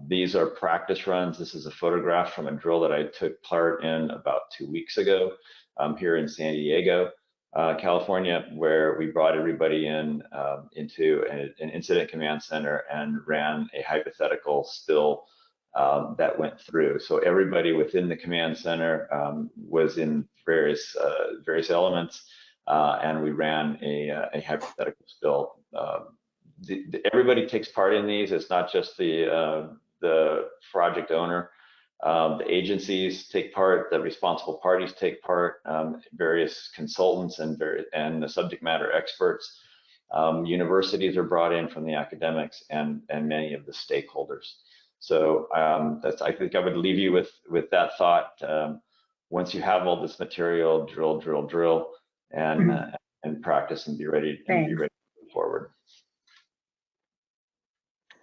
These are practice runs. This is a photograph from a drill that I took part in about 2 weeks ago here in San Diego, California, where we brought everybody into an incident command center and ran a hypothetical spill that went through. So everybody within the command center was in various elements, and we ran a hypothetical spill. Everybody takes part in these. It's not just the project owner. The agencies take part, the responsible parties take part, various consultants and the subject matter experts. Universities are brought in from the academics and many of the stakeholders. So I think I would leave you with that thought. Once you have all this material, drill, and practice and be ready to move forward.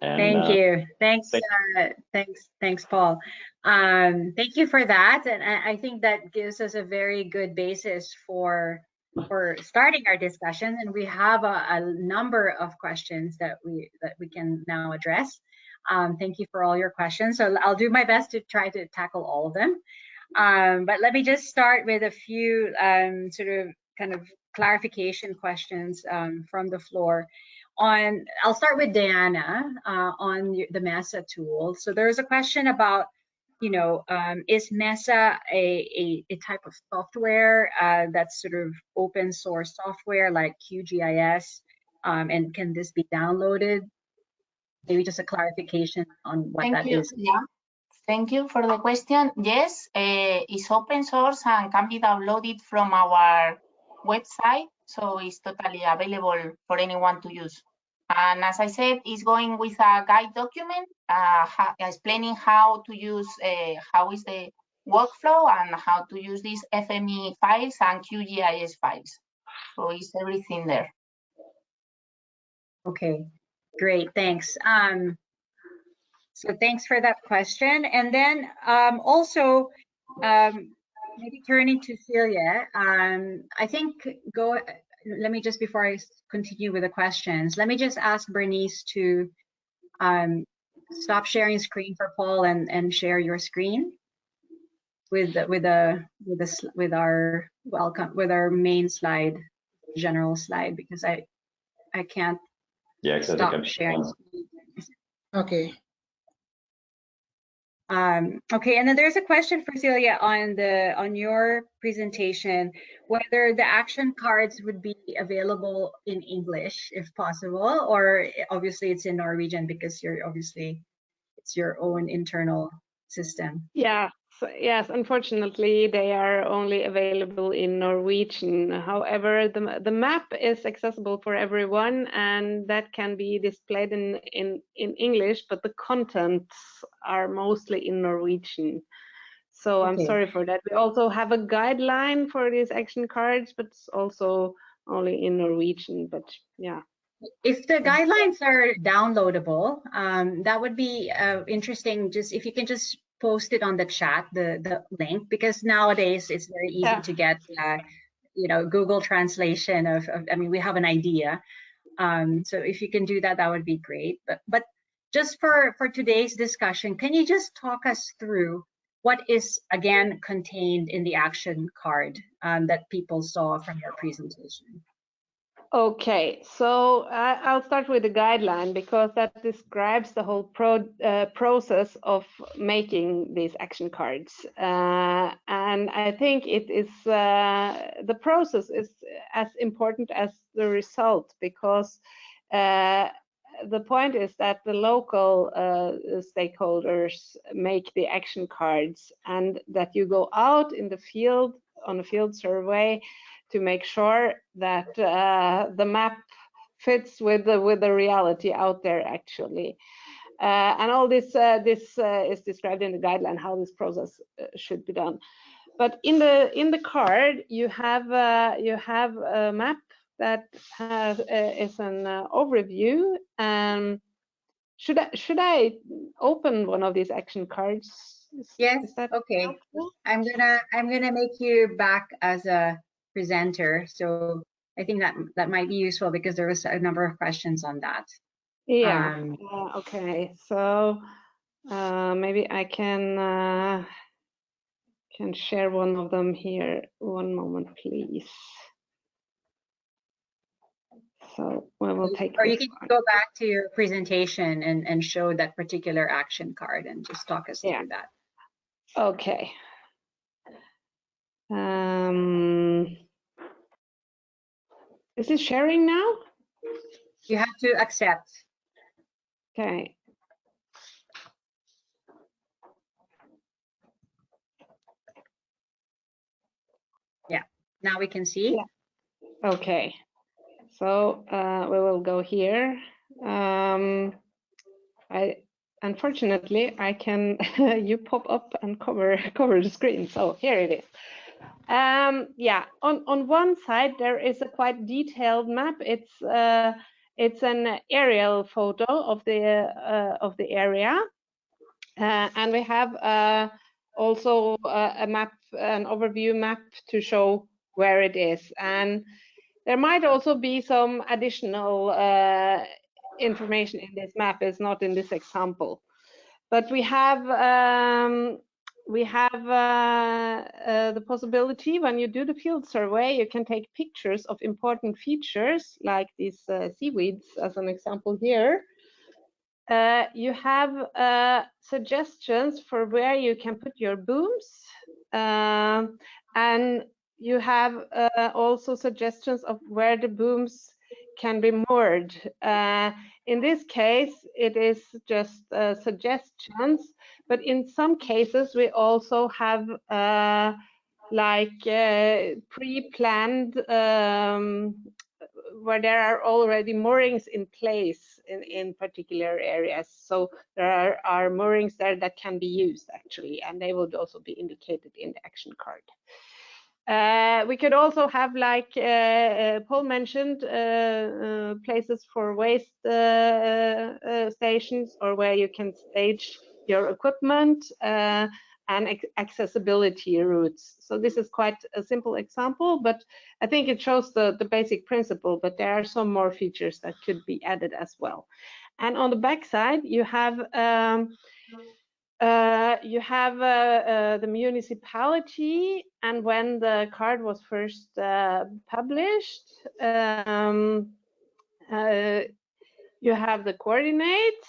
And, thank you. Thanks, Paul. Thank you for that. And I think that gives us a very good basis for starting our discussion. And we have a number of questions that we can now address. Thank you for all your questions. So I'll do my best to try to tackle all of them. But let me just start with a few sort of kind of clarification questions from the floor. I'll start with Diana on the MESA tool. So there's a question about, is MESA a type of software that's sort of open source software like QGIS, and can this be downloaded? Maybe just a clarification on what that is. Yeah. Thank you for the question. Yes, it's open source and can be downloaded from our website, so it's totally available for anyone to use. And as I said, it's going with a guide document explaining how to use, how is the workflow and how to use these FME files and QGIS files. So it's everything there. Okay, great, thanks. So thanks for that question. And then also, maybe turning to Silje, I think let me just, before I continue with the questions, let me just ask Bernice to stop sharing screen for Paul and share your screen with our main slide, general slide, because I can't stop sharing. Okay. Okay, and then there's a question for Silje on your presentation, whether the action cards would be available in English if possible, or obviously it's in Norwegian because it's your own internal system. Yeah, so yes, unfortunately, they are only available in Norwegian. However, the map is accessible for everyone, and that can be displayed in English, but the contents are mostly in Norwegian. So I'm Okay. sorry for that. We also have a guideline for these action cards, but it's also only in Norwegian. But yeah. If the guidelines are downloadable, that would be interesting. Just if you can just post it on the chat, the link, because nowadays it's very easy to get, Google translation of. I mean, we have an idea. So if you can do that, that would be great. But just for today's discussion, can you just talk us through what is again contained in the action card that people saw from your presentation? Okay, so I'll start with the guideline because that describes the whole process of making these action cards. And I think it is the process is as important as the result, because the point is that the local stakeholders make the action cards, and that you go out in the field on a field survey to make sure that the map fits with the reality out there actually. And all this is described in the guideline how this process should be done. But in the card you have a map that is an overview. Should I open one of these action cards? Yes. Is that Okay. helpful? I'm gonna make you back as a presenter. So I think that might be useful because there was a number of questions on that. Yeah. Okay. So maybe I can share one of them here. One moment, please. So we will take. Or you can go back to your presentation and show that particular action card and just talk us through that. Okay. Is it sharing now? You have to accept. Okay. Yeah, now we can see. Yeah. Okay. So we will go here. Unfortunately, I can you pop up and cover the screen. So here it is. Yeah, on one side there is a quite detailed map. It's an aerial photo of the area, and we have also a map, an overview map to show where it is. And there might also be some additional information in this map. It's not in this example, but we have the possibility, when you do the field survey, you can take pictures of important features like these seaweeds, as an example here. You have suggestions for where you can put your booms, and you have also suggestions of where the booms can be moored. In this case, it is just suggestions, but in some cases we also have pre-planned where there are already moorings in place in particular areas. So there are moorings there that can be used actually, and they would also be indicated in the action card. We could also have, like Paul mentioned, places for waste stations, or where you can stage your equipment, and accessibility routes. So this is quite a simple example, but I think it shows the basic principle, but there are some more features that could be added as well. And on the back side, you have the municipality, and when the card was You have the coordinates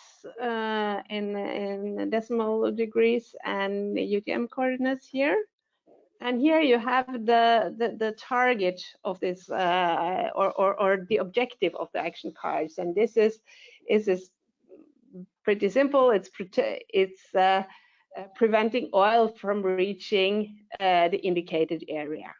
in decimal degrees and UTM coordinates here. And here you have the target of this or the objective of the action cards. And this is pretty simple. It's preventing oil from reaching the indicated area.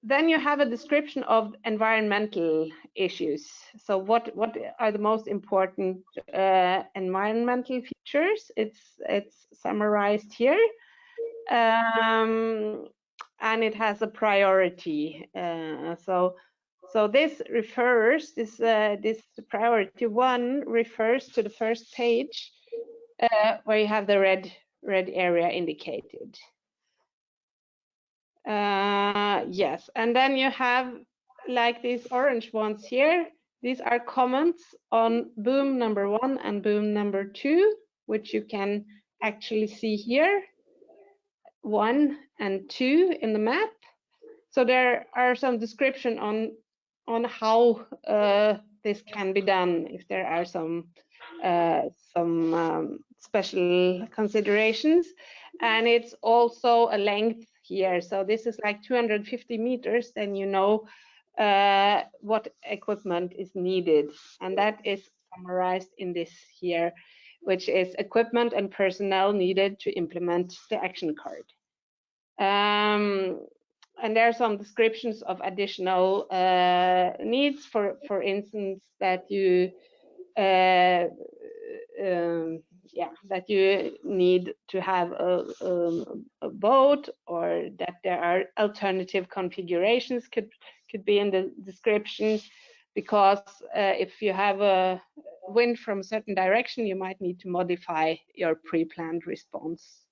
Then you have a description of environmental issues. So what are the most important environmental features? It's summarized here, and it has a priority. So this refers this priority 1 refers to the first page where you have the red area indicated. Yes, and then you have like these orange ones here. These are comments on boom number 1 and boom number 2, which you can actually see here, 1 and 2 in the map. So there are some description on how this can be done, if there are some special considerations, and it's also a length here. So this is like 250 meters, then you know what equipment is needed, and that is summarized in this here, which is equipment and personnel needed to implement the action card. And there are some descriptions of additional needs, for instance, that you that you need to have a boat, or that there are alternative configurations could be in the description, because if you have a wind from a certain direction, you might need to modify your pre-planned response.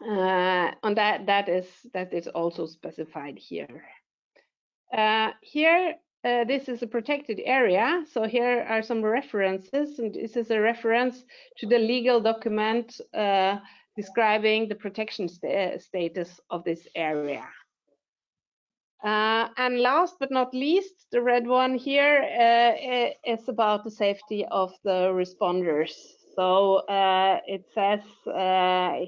And that is also specified here. Here, this is a protected area, so here are some references, and this is a reference to the legal document describing the protection status of this area. And last but not least, the red one here is about the safety of the responders. So it says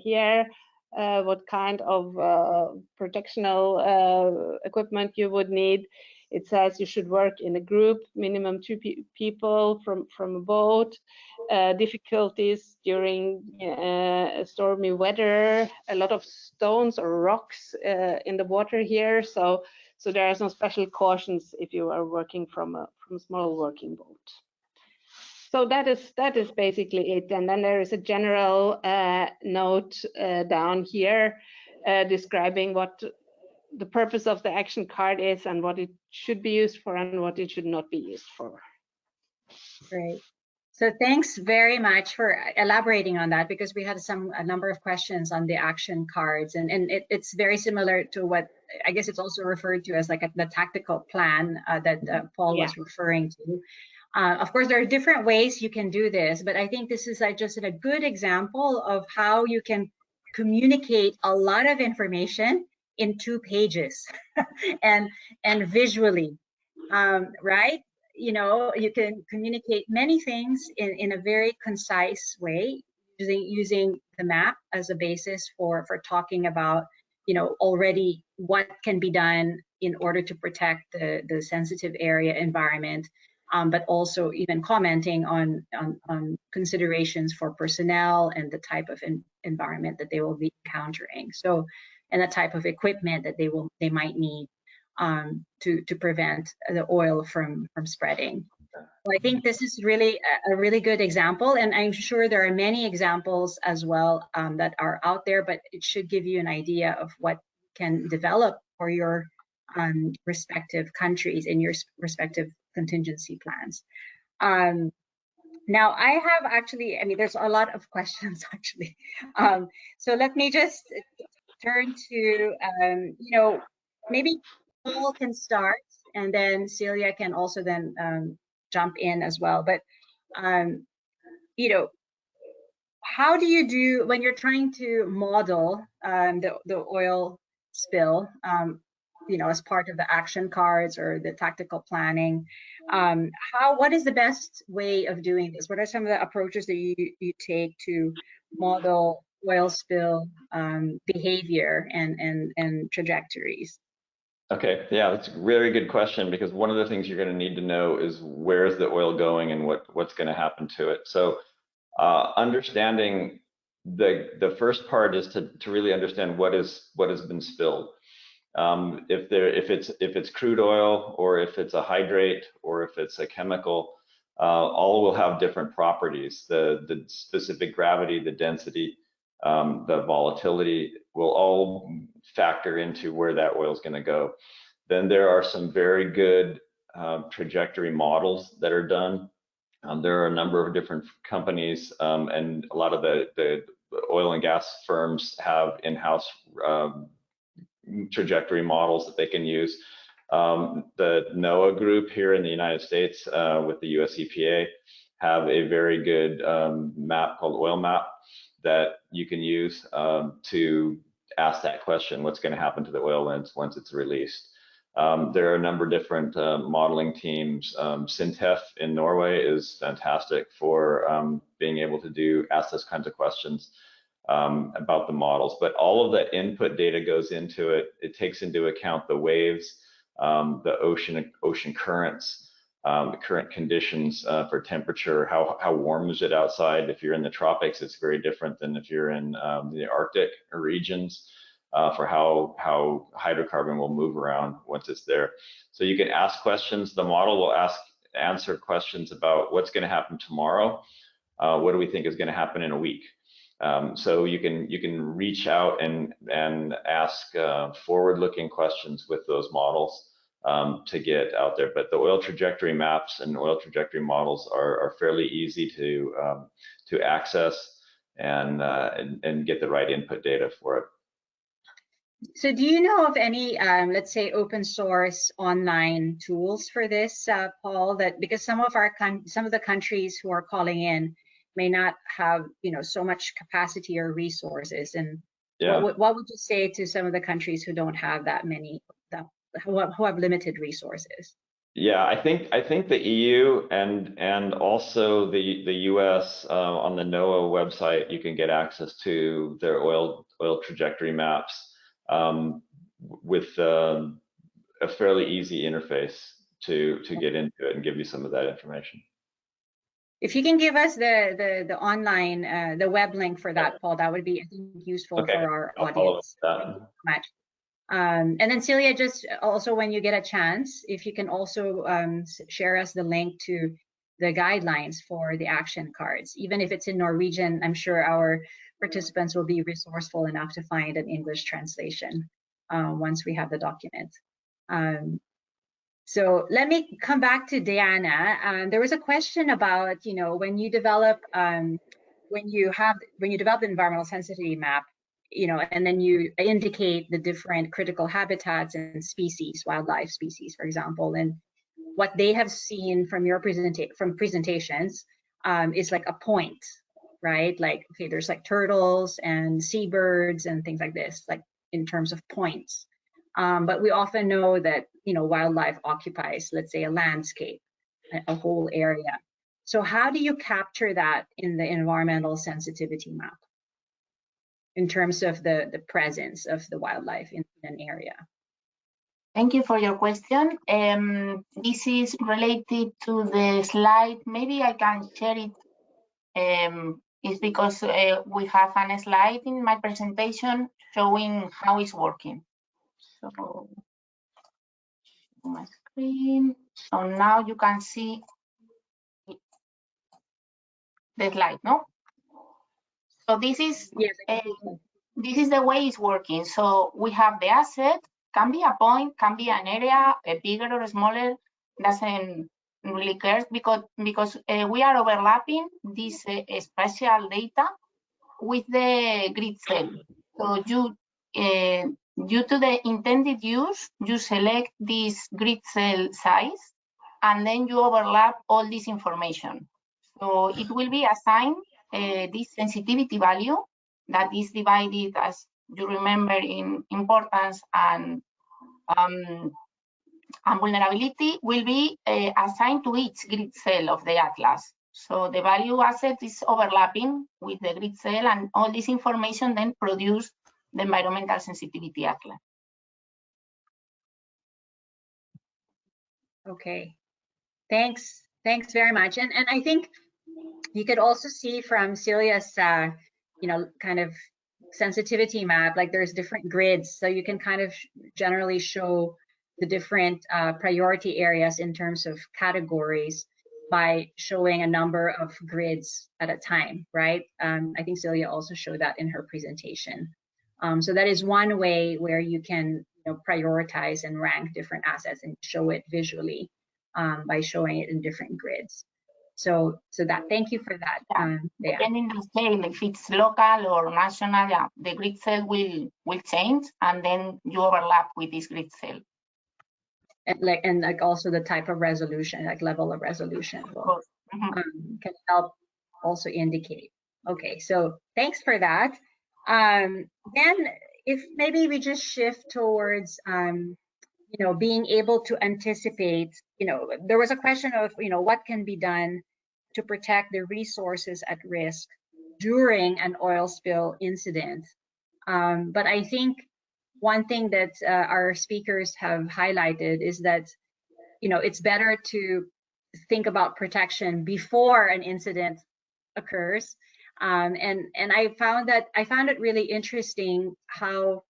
here what kind of protectional equipment you would need. It says you should work in a group, minimum 2 people from a boat, difficulties during stormy weather, a lot of stones or rocks in the water here. So there are some special cautions if you are working from a small working boat. So that is basically it. And then there is a general note down here describing what the purpose of the action card is, and what it should be used for and what it should not be used for. Great. So thanks very much for elaborating on that, because we had a number of questions on the action cards, and it's very similar to what I guess it's also referred to as like the tactical plan that Paul was referring to. Of course, there are different ways you can do this, but I think this is just a good example of how you can communicate a lot of information in 2 pages and visually, right? You know, you can communicate many things in a very concise way, using the map as a basis for talking about, you know, already what can be done in order to protect the sensitive area environment, but also even commenting on considerations for personnel and the type of environment that they will be encountering. So, and the type of equipment that they might need to prevent the oil from spreading. So I think this is really a really good example, and I'm sure there are many examples as well that are out there, but it should give you an idea of what can develop for your respective countries in your respective contingency plans. Now I have actually, I mean, there's a lot of questions actually. So let me just turn to, you know, maybe Paul can start, and then Silje can also then jump in as well. But, you know, how do you do when you're trying to model the oil spill? as part of the action cards or the tactical planning. What is the best way of doing this? What are some of the approaches that you take to model oil spill behavior and trajectories? Okay, yeah, that's a very good question, because one of the things you're going to need to know is where's the oil going and what's going to happen to it. So understanding the first part is to really understand what has been spilled. If it's crude oil, or if it's a hydrate, or if it's a chemical, all will have different properties. The specific gravity, the density, the volatility will all factor into where that oil is going to go. Then there are some very good trajectory models that are done. There are a number of different companies, and a lot of the oil and gas firms have in-house trajectory models that they can use. The NOAA group here in the United States with the US EPA have a very good map called Oil Map that you can use to ask that question: what's going to happen to the oil once it's released? There are a number of different modeling teams. Sintef in Norway is fantastic for being able to ask those kinds of questions about the models. But all of the input data goes into it. It takes into account the waves, the ocean currents, the current conditions for temperature, how warm is it outside. If you're in the tropics, it's very different than if you're in the Arctic regions, for how hydrocarbon will move around once it's there. So you can ask questions. The model will answer questions about what's going to happen tomorrow. What do we think is going to happen in a week? So you can reach out and ask forward-looking questions with those models to get out there. But the oil trajectory maps and oil trajectory models are fairly easy to access and get the right input data for it. So do you know of any, let's say, open source online tools for this, Paul? Because some of the countries who are calling in may not have, so much capacity or resources. And yeah, what would you say to some of the countries who don't have that many, who have limited resources? Yeah, I think the EU and also the US on the NOAA website, you can get access to their oil trajectory maps with a fairly easy interface to get into it and give you some of that information. If you can give us the online the web link for that, Paul, that would be, I think, useful for our audience. Thank you so much. And then Silje, just also when you get a chance, if you can also share us the link to the guidelines for the action cards, even if it's in Norwegian. I'm sure our participants will be resourceful enough to find an English translation once we have the document. So let me come back to Diana. There was a question about, when you develop the environmental sensitivity map, and then you indicate the different critical habitats and species, wildlife species, for example, and what they have seen from your presentations is like a point, right? Like, okay, there's like turtles and seabirds and things like this, like in terms of points. But we often know that, wildlife occupies, let's say, a landscape, a whole area. So how do you capture that in the environmental sensitivity map in terms of the presence of the wildlife in an area? Thank you for your question. This is related to the slide. Maybe I can share it. It's because we have a slide in my presentation showing how it's working. So my screen. So now you can see the slide, no? So this is the way it's working. So we have the asset, can be a point, can be an area, a bigger or smaller, doesn't really care because we are overlapping this spatial data with the grid cell. So you due to the intended use, you select this grid cell size, and then you overlap all this information. So it will be assigned this sensitivity value that is divided, as you remember, in importance and And vulnerability will be assigned to each grid cell of the atlas. So the value asset is overlapping with the grid cell, and all this information then produce the environmental sensitivity atlas. Okay, thanks very much. And I think you could also see from Silje's kind of sensitivity map, like there's different grids, so you can kind of generally show the different priority areas in terms of categories by showing a number of grids at a time, right? I think Silje also showed that in her presentation. So that is one way where you can prioritize and rank different assets and show it visually by showing it in different grids. So that, thank you for that. Depending on the scale, if it's local or national, yeah, the grid cell will change, and then you overlap with this grid cell. And also the type of resolution, like level of resolution, will, can help also indicate. Okay, so thanks for that. Then if maybe we just shift towards being able to anticipate, there was a question of what can be done to protect the resources at risk during an oil spill incident. But I think one thing that our speakers have highlighted is that it's better to think about protection before an incident occurs. And I found it really interesting how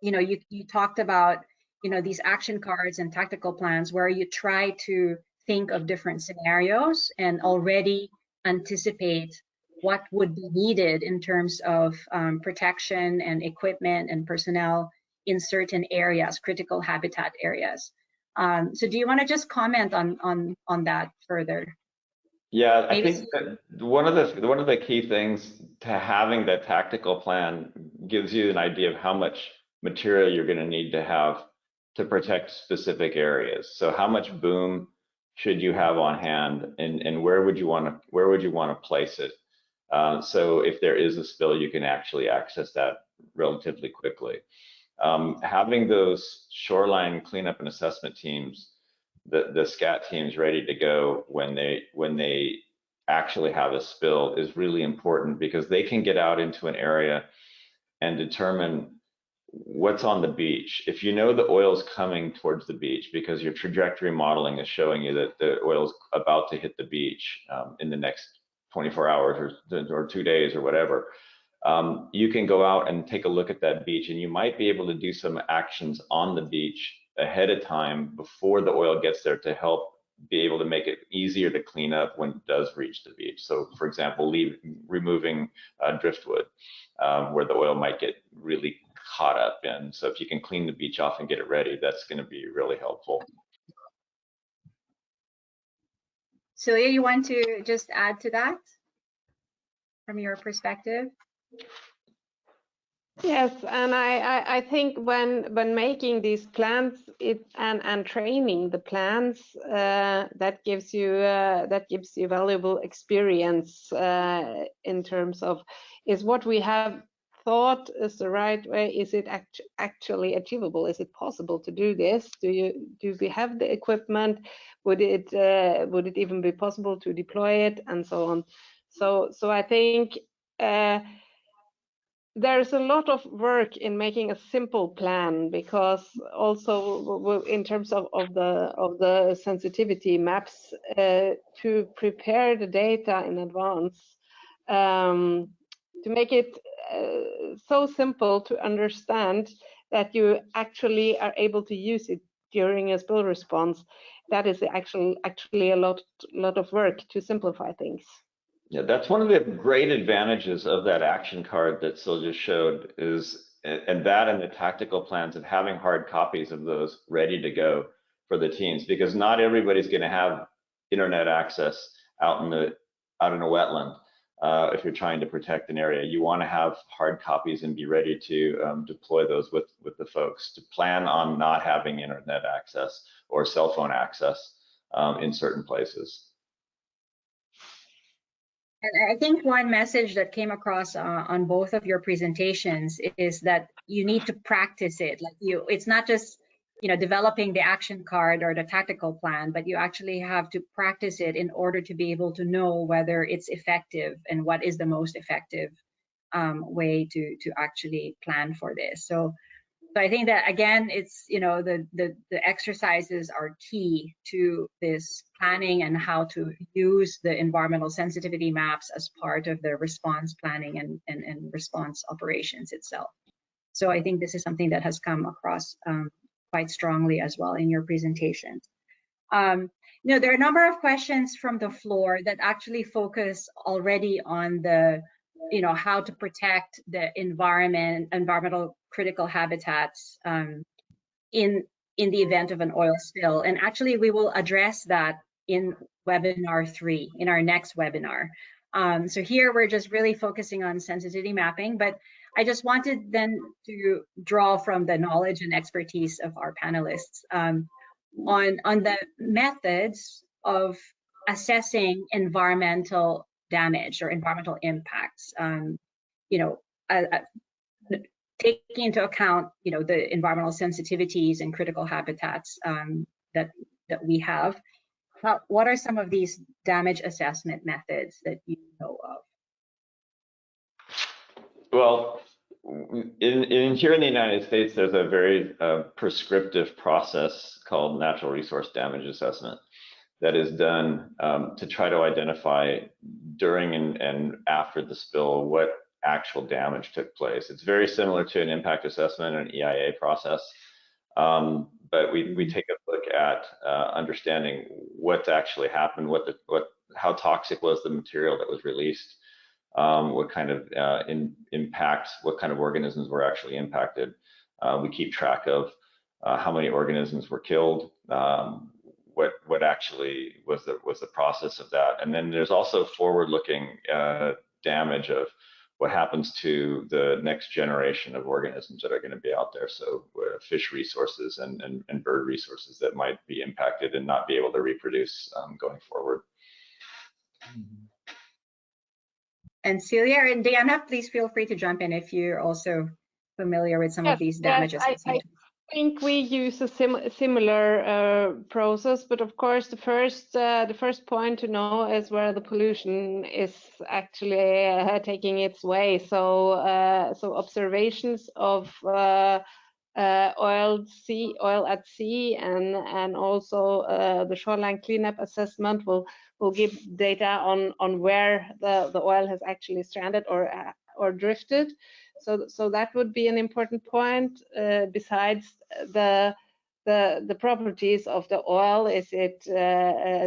you talked about these action cards and tactical plans where you try to think of different scenarios and already anticipate what would be needed in terms of protection and equipment and personnel in certain areas, critical habitat areas. So do you want to just comment on that further? Yeah, I think that one of the key things to having that tactical plan gives you an idea of how much material you're going to need to have to protect specific areas. So how much boom should you have on hand, and where would you want to place it? So if there is a spill, you can actually access that relatively quickly. Having those shoreline cleanup and assessment teams, the SCAT teams ready to go when they actually have a spill is really important, because they can get out into an area and determine what's on the beach. If you know the oil's coming towards the beach because your trajectory modeling is showing you that the oil's about to hit the beach in the next 24 hours or 2 days or whatever, you can go out and take a look at that beach, and you might be able to do some actions on the beach ahead of time before the oil gets there to help be able to make it easier to clean up when it does reach the beach. So for example, removing driftwood where the oil might get really caught up in. So if you can clean the beach off and get it ready, that's going to be really helpful. Silje, you want to just add to that from your perspective? Yes, and I think when making these plans and training the plans, that gives you valuable experience in terms of, is what we have thought is the right way, is it actually achievable? Is it possible to do this? Do we have the equipment? Would it even be possible to deploy it, and so on? So I think there's a lot of work in making a simple plan, because also in terms of the sensitivity maps, to prepare the data in advance, to make it so simple to understand that you actually are able to use it during a spill response. That is actually a lot of work to simplify things. Yeah, that's one of the great advantages of that action card that Silje showed, and the tactical plans of having hard copies of those ready to go for the teams, because not everybody's going to have internet access out in a wetland. If you're trying to protect an area, you want to have hard copies and be ready to deploy those with the folks, to plan on not having internet access or cell phone access in certain places. And I think one message that came across on both of your presentations is that you need to practice it. Like it's not just developing the action card or the tactical plan, but you actually have to practice it in order to be able to know whether it's effective and what is the most effective way to actually plan for this. So I think that, again, it's, the exercises are key to this planning and how to use the environmental sensitivity maps as part of the response planning and response operations itself. So I think this is something that has come across quite strongly as well in your presentation. There are a number of questions from the floor that actually focus already on the how to protect the environmental critical habitats in the event of an oil spill. And actually, we will address that in webinar 3, in our next webinar. So here we're just really focusing on sensitivity mapping, but I just wanted then to draw from the knowledge and expertise of our panelists on the methods of assessing environmental damage or environmental impacts, taking into account, the environmental sensitivities and critical habitats that we have. What are some of these damage assessment methods that you know of? Well, here in the United States, there's a very prescriptive process called natural resource damage assessment that is done to try to identify during and after the spill what actual damage took place. It's very similar to an impact assessment and an EIA process, but we take a look at understanding what's actually happened, how toxic was the material that was released, what kind of impacts, what kind of organisms were actually impacted. We keep track of how many organisms were killed, what actually was the process of that. And then there's also forward-looking damage of what happens to the next generation of organisms that are going to be out there. So fish resources and bird resources that might be impacted and not be able to reproduce going forward. And Silje and Diana, please feel free to jump in if you're also familiar with some of these damage assessments. I think we use a similar process, but of course the first point to know is where the pollution is actually taking its way. So observations of oil at sea and also the shoreline cleanup assessment will give data on where the oil has actually stranded or drifted. So that would be an important point. Besides the properties of the oil, is it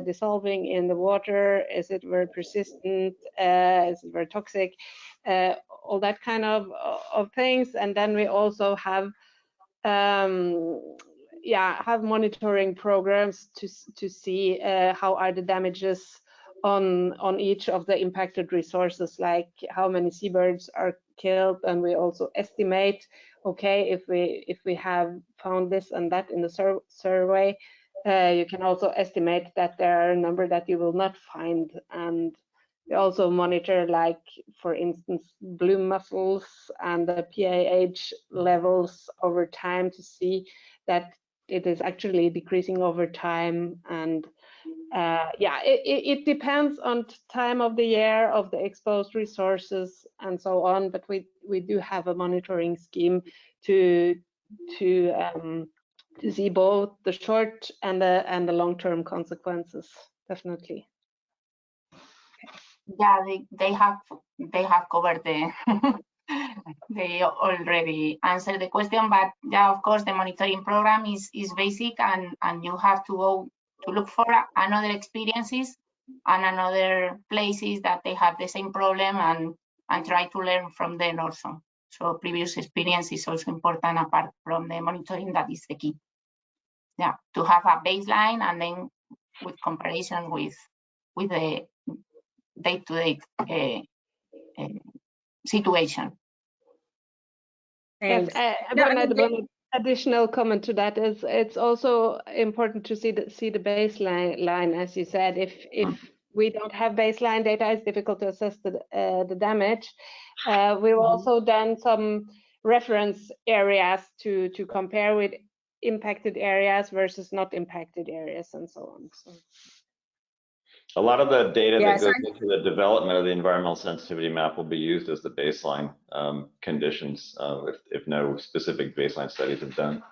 dissolving in the water? Is it very persistent? Is it very toxic? All that kind of things. And then we also have monitoring programs to see how are the damages on each of the impacted resources, like how many seabirds are killed, and we also estimate, okay, if we have found this and that in the survey, you can also estimate that there are a number that you will not find. And we also monitor, like for instance, bloom mussels and the PAH levels over time to see that it is actually decreasing over time. And it depends on time of the year, of the exposed resources and so on, but we do have a monitoring scheme to see both the short and the long-term consequences, definitely. Yeah, they have covered they already answered the question, but yeah, of course, the monitoring program is basic, and you have to go to look for another experiences and another places that they have the same problem and try to learn from them also. So previous experience is also important apart from the monitoring. That is the key. Yeah, to have a baseline and then with comparison with the day-to-day situation. Yes, one additional comment to that is it's also important to see the baseline, as you said. If we don't have baseline data, it's difficult to assess the damage. We've also done some reference areas to compare with impacted areas versus not impacted areas and so on. So. A lot of the data Yes, that goes into the development of the environmental sensitivity map will be used as the baseline conditions if no specific baseline studies have done.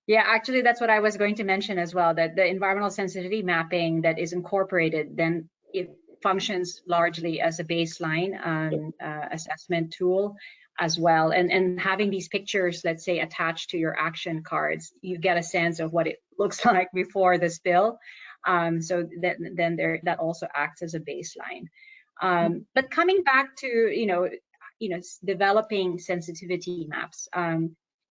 Yeah, actually, that's what I was going to mention as well, that the environmental sensitivity mapping that is incorporated, then it functions largely as a baseline assessment tool as well. And having these pictures, let's say, attached to your action cards, you get a sense of what it looks like before the spill. So that also acts as a baseline. But coming back to, developing sensitivity maps,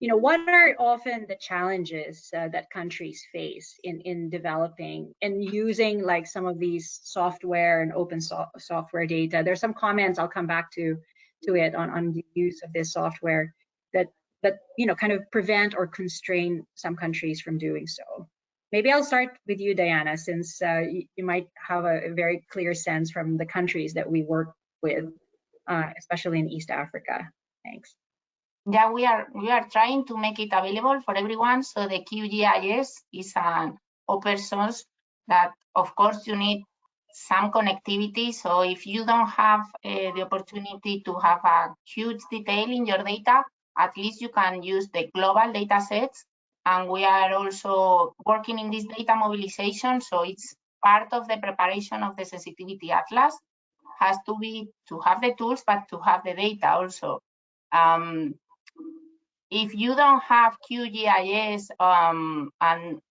what are often the challenges that countries face in developing and using like some of these software and open software data? There's some comments, I'll come back to it on the use of this software that kind of prevent or constrain some countries from doing so. Maybe I'll start with you, Diana, since you might have a very clear sense from the countries that we work with, especially in East Africa. Thanks. Yeah, we are trying to make it available for everyone. So the QGIS is an open source that, of course, you need some connectivity. So if you don't have the opportunity to have a huge detail in your data, at least you can use the global data sets. And we are also working in this data mobilization. So it's part of the preparation of the sensitivity atlas. Has to be to have the tools, but to have the data also. If you don't have QGIS and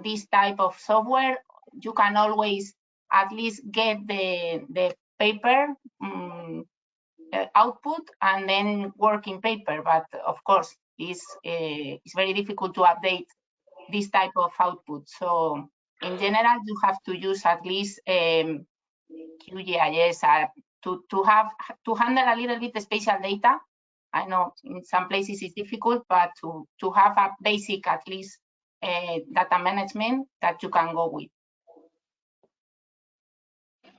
this type of software, you can always at least get the paper output and then work in paper. But of course, it's very difficult to update this type of output. So in general, you have to use at least QGIS to handle a little bit spatial data. I know in some places it's difficult, but to have a basic, at least, data management that you can go with.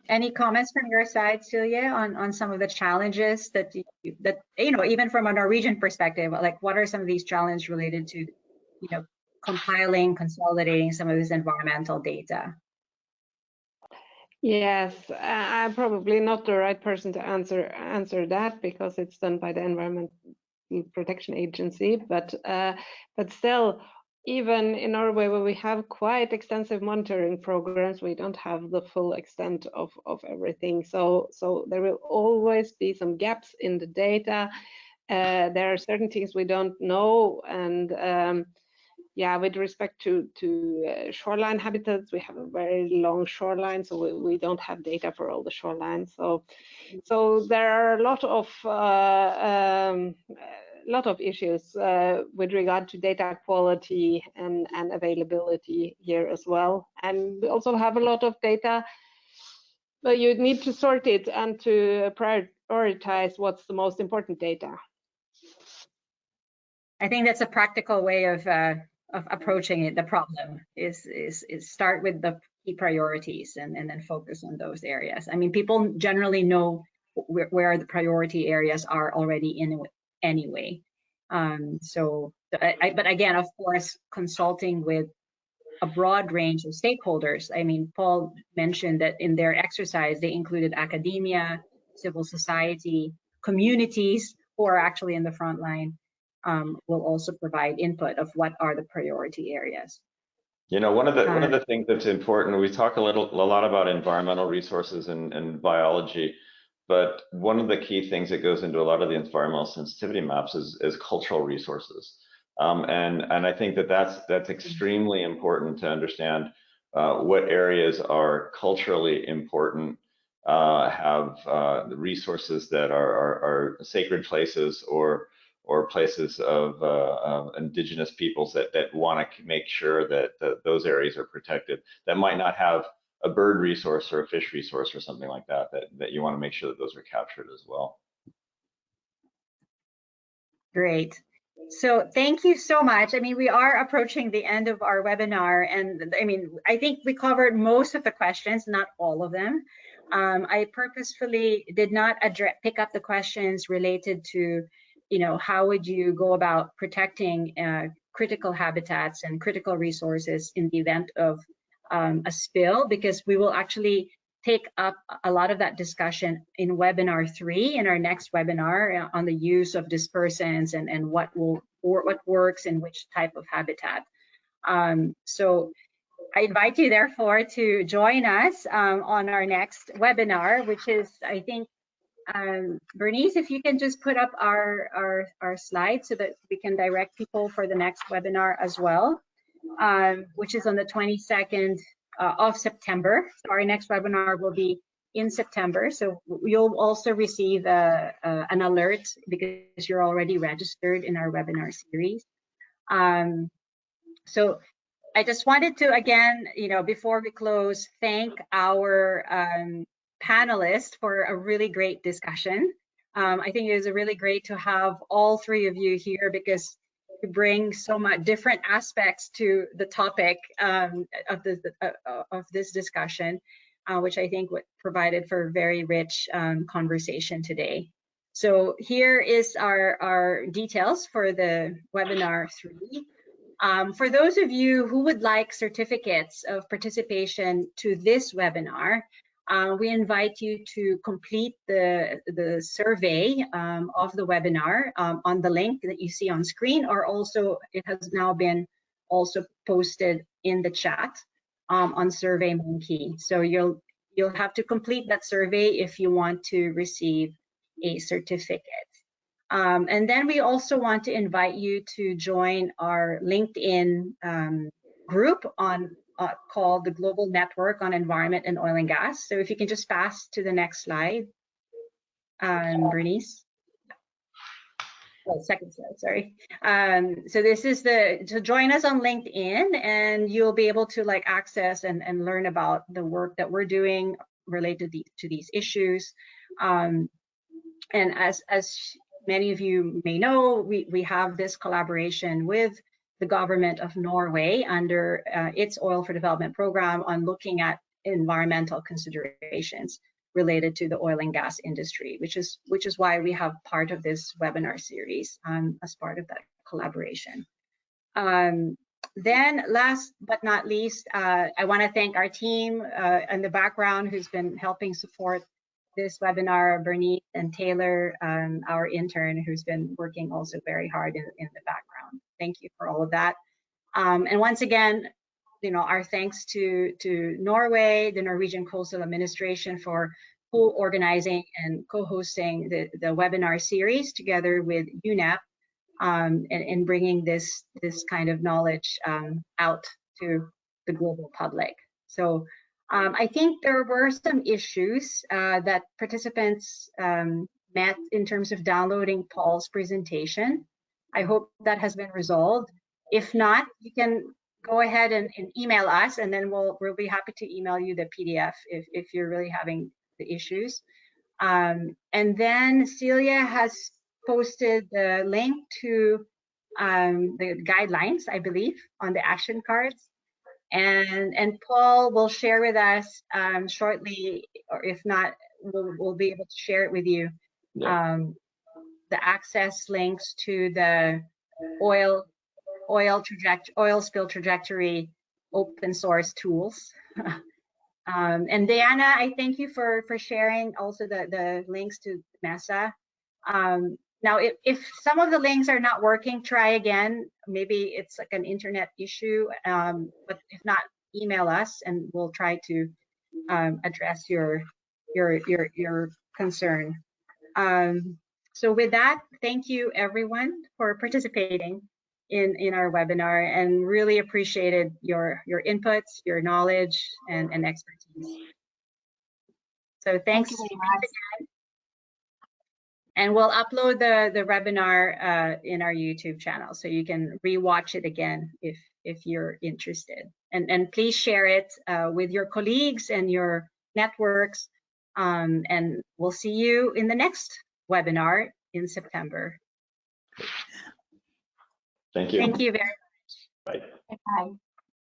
Any comments from your side, Silje, on some of the challenges that even from a Norwegian perspective, like what are some of these challenges related to, compiling, consolidating some of this environmental data? Yes, I'm probably not the right person to answer that because it's done by the Environmental Protection Agency. But still, even in Norway, where we have quite extensive monitoring programs, we don't have the full extent of everything. So there will always be some gaps in the data. There are certain things we don't know, and yeah, with respect to shoreline habitats, we have a very long shoreline, so we don't have data for all the shorelines. So there are a lot of issues with regard to data quality and availability here as well. And we also have a lot of data, but you need to sort it and to prioritize what's the most important data. I think that's a practical way of approaching it. The problem is start with the key priorities and then focus on those areas. I mean, people generally know where the priority areas are already in anyway. But again, of course, consulting with a broad range of stakeholders. I mean, Paul mentioned that in their exercise, they included academia, civil society, communities who are actually in the front line. Will also provide input of what are the priority areas. One of the things that's important, we talk a lot about environmental resources and biology, but one of the key things that goes into a lot of the environmental sensitivity maps is cultural resources. And I think that's extremely important to understand what areas are culturally important, have resources that are sacred places or places of indigenous peoples that want to make sure that those areas are protected, that might not have a bird resource or a fish resource or something like that you want to make sure that those are captured as well. Great. So thank you so much. I mean, we are approaching the end of our webinar, and I mean, I think we covered most of the questions, not all of them. I purposefully did not pick up the questions related to, how would you go about protecting critical habitats and critical resources in the event of a spill, because we will actually take up a lot of that discussion in webinar 3, in our next webinar, on the use of dispersants and what works in which type of habitat. So I invite you therefore to join us on our next webinar, which is, I think, Bernice, if you can just put up our slides so that we can direct people for the next webinar as well, which is on the 22nd of September. So our next webinar will be in September. So you'll also receive an alert because you're already registered in our webinar series. So I just wanted to, again, before we close, thank our panelists for a really great discussion. I think it was really great to have all 3 of you here, because you bring so much different aspects to the topic of this discussion, which I think provided for a very rich conversation today. So here is our details for the webinar 3. For those of you who would like certificates of participation to this webinar, we invite you to complete the survey of the webinar on the link that you see on screen, or also it has now been also posted in the chat on SurveyMonkey. So you'll have to complete that survey if you want to receive a certificate. And then we also want to invite you to join our LinkedIn group called the Global Network on Environment and Oil and Gas. So if you can just pass to the next slide, Bernice. Oh, second slide, sorry. So this is to join us on LinkedIn, and you'll be able to access and learn about the work that we're doing related to these issues. And as many of you may know, we have this collaboration with the government of Norway under its Oil for Development program on looking at environmental considerations related to the oil and gas industry, which is why we have part of this webinar series as part of that collaboration. Then last but not least, I want to thank our team in the background who's been helping support this webinar, Bernice and Taylor, our intern, who's been working also very hard in the background. Thank you for all of that. And once again, our thanks to Norway, the Norwegian Coastal Administration, for co-organizing and co-hosting the webinar series together with UNEP and bringing this kind of knowledge out to the global public. So I think there were some issues that participants met in terms of downloading Paul's presentation. I hope that has been resolved. If not, you can go ahead and email us, and then we'll be happy to email you the PDF if you're really having the issues. And then Silje has posted the link to the guidelines, I believe, on the action cards. And Paul will share with us shortly, or if not, we'll be able to share it with you, the access links to the oil spill trajectory open source tools. And Diana, I thank you for sharing also the links to MESA. Now, if some of the links are not working, try again. Maybe it's like an internet issue, but if not, email us and we'll try to address your concern. So with that, thank you everyone for participating in our webinar, and really appreciated your inputs, your knowledge, and expertise. So thanks again. And we'll upload the webinar in our YouTube channel, so you can rewatch it again if you're interested. And please share it with your colleagues and your networks. And we'll see you in the next webinar in September. Thank you. Thank you very much. Bye. Bye.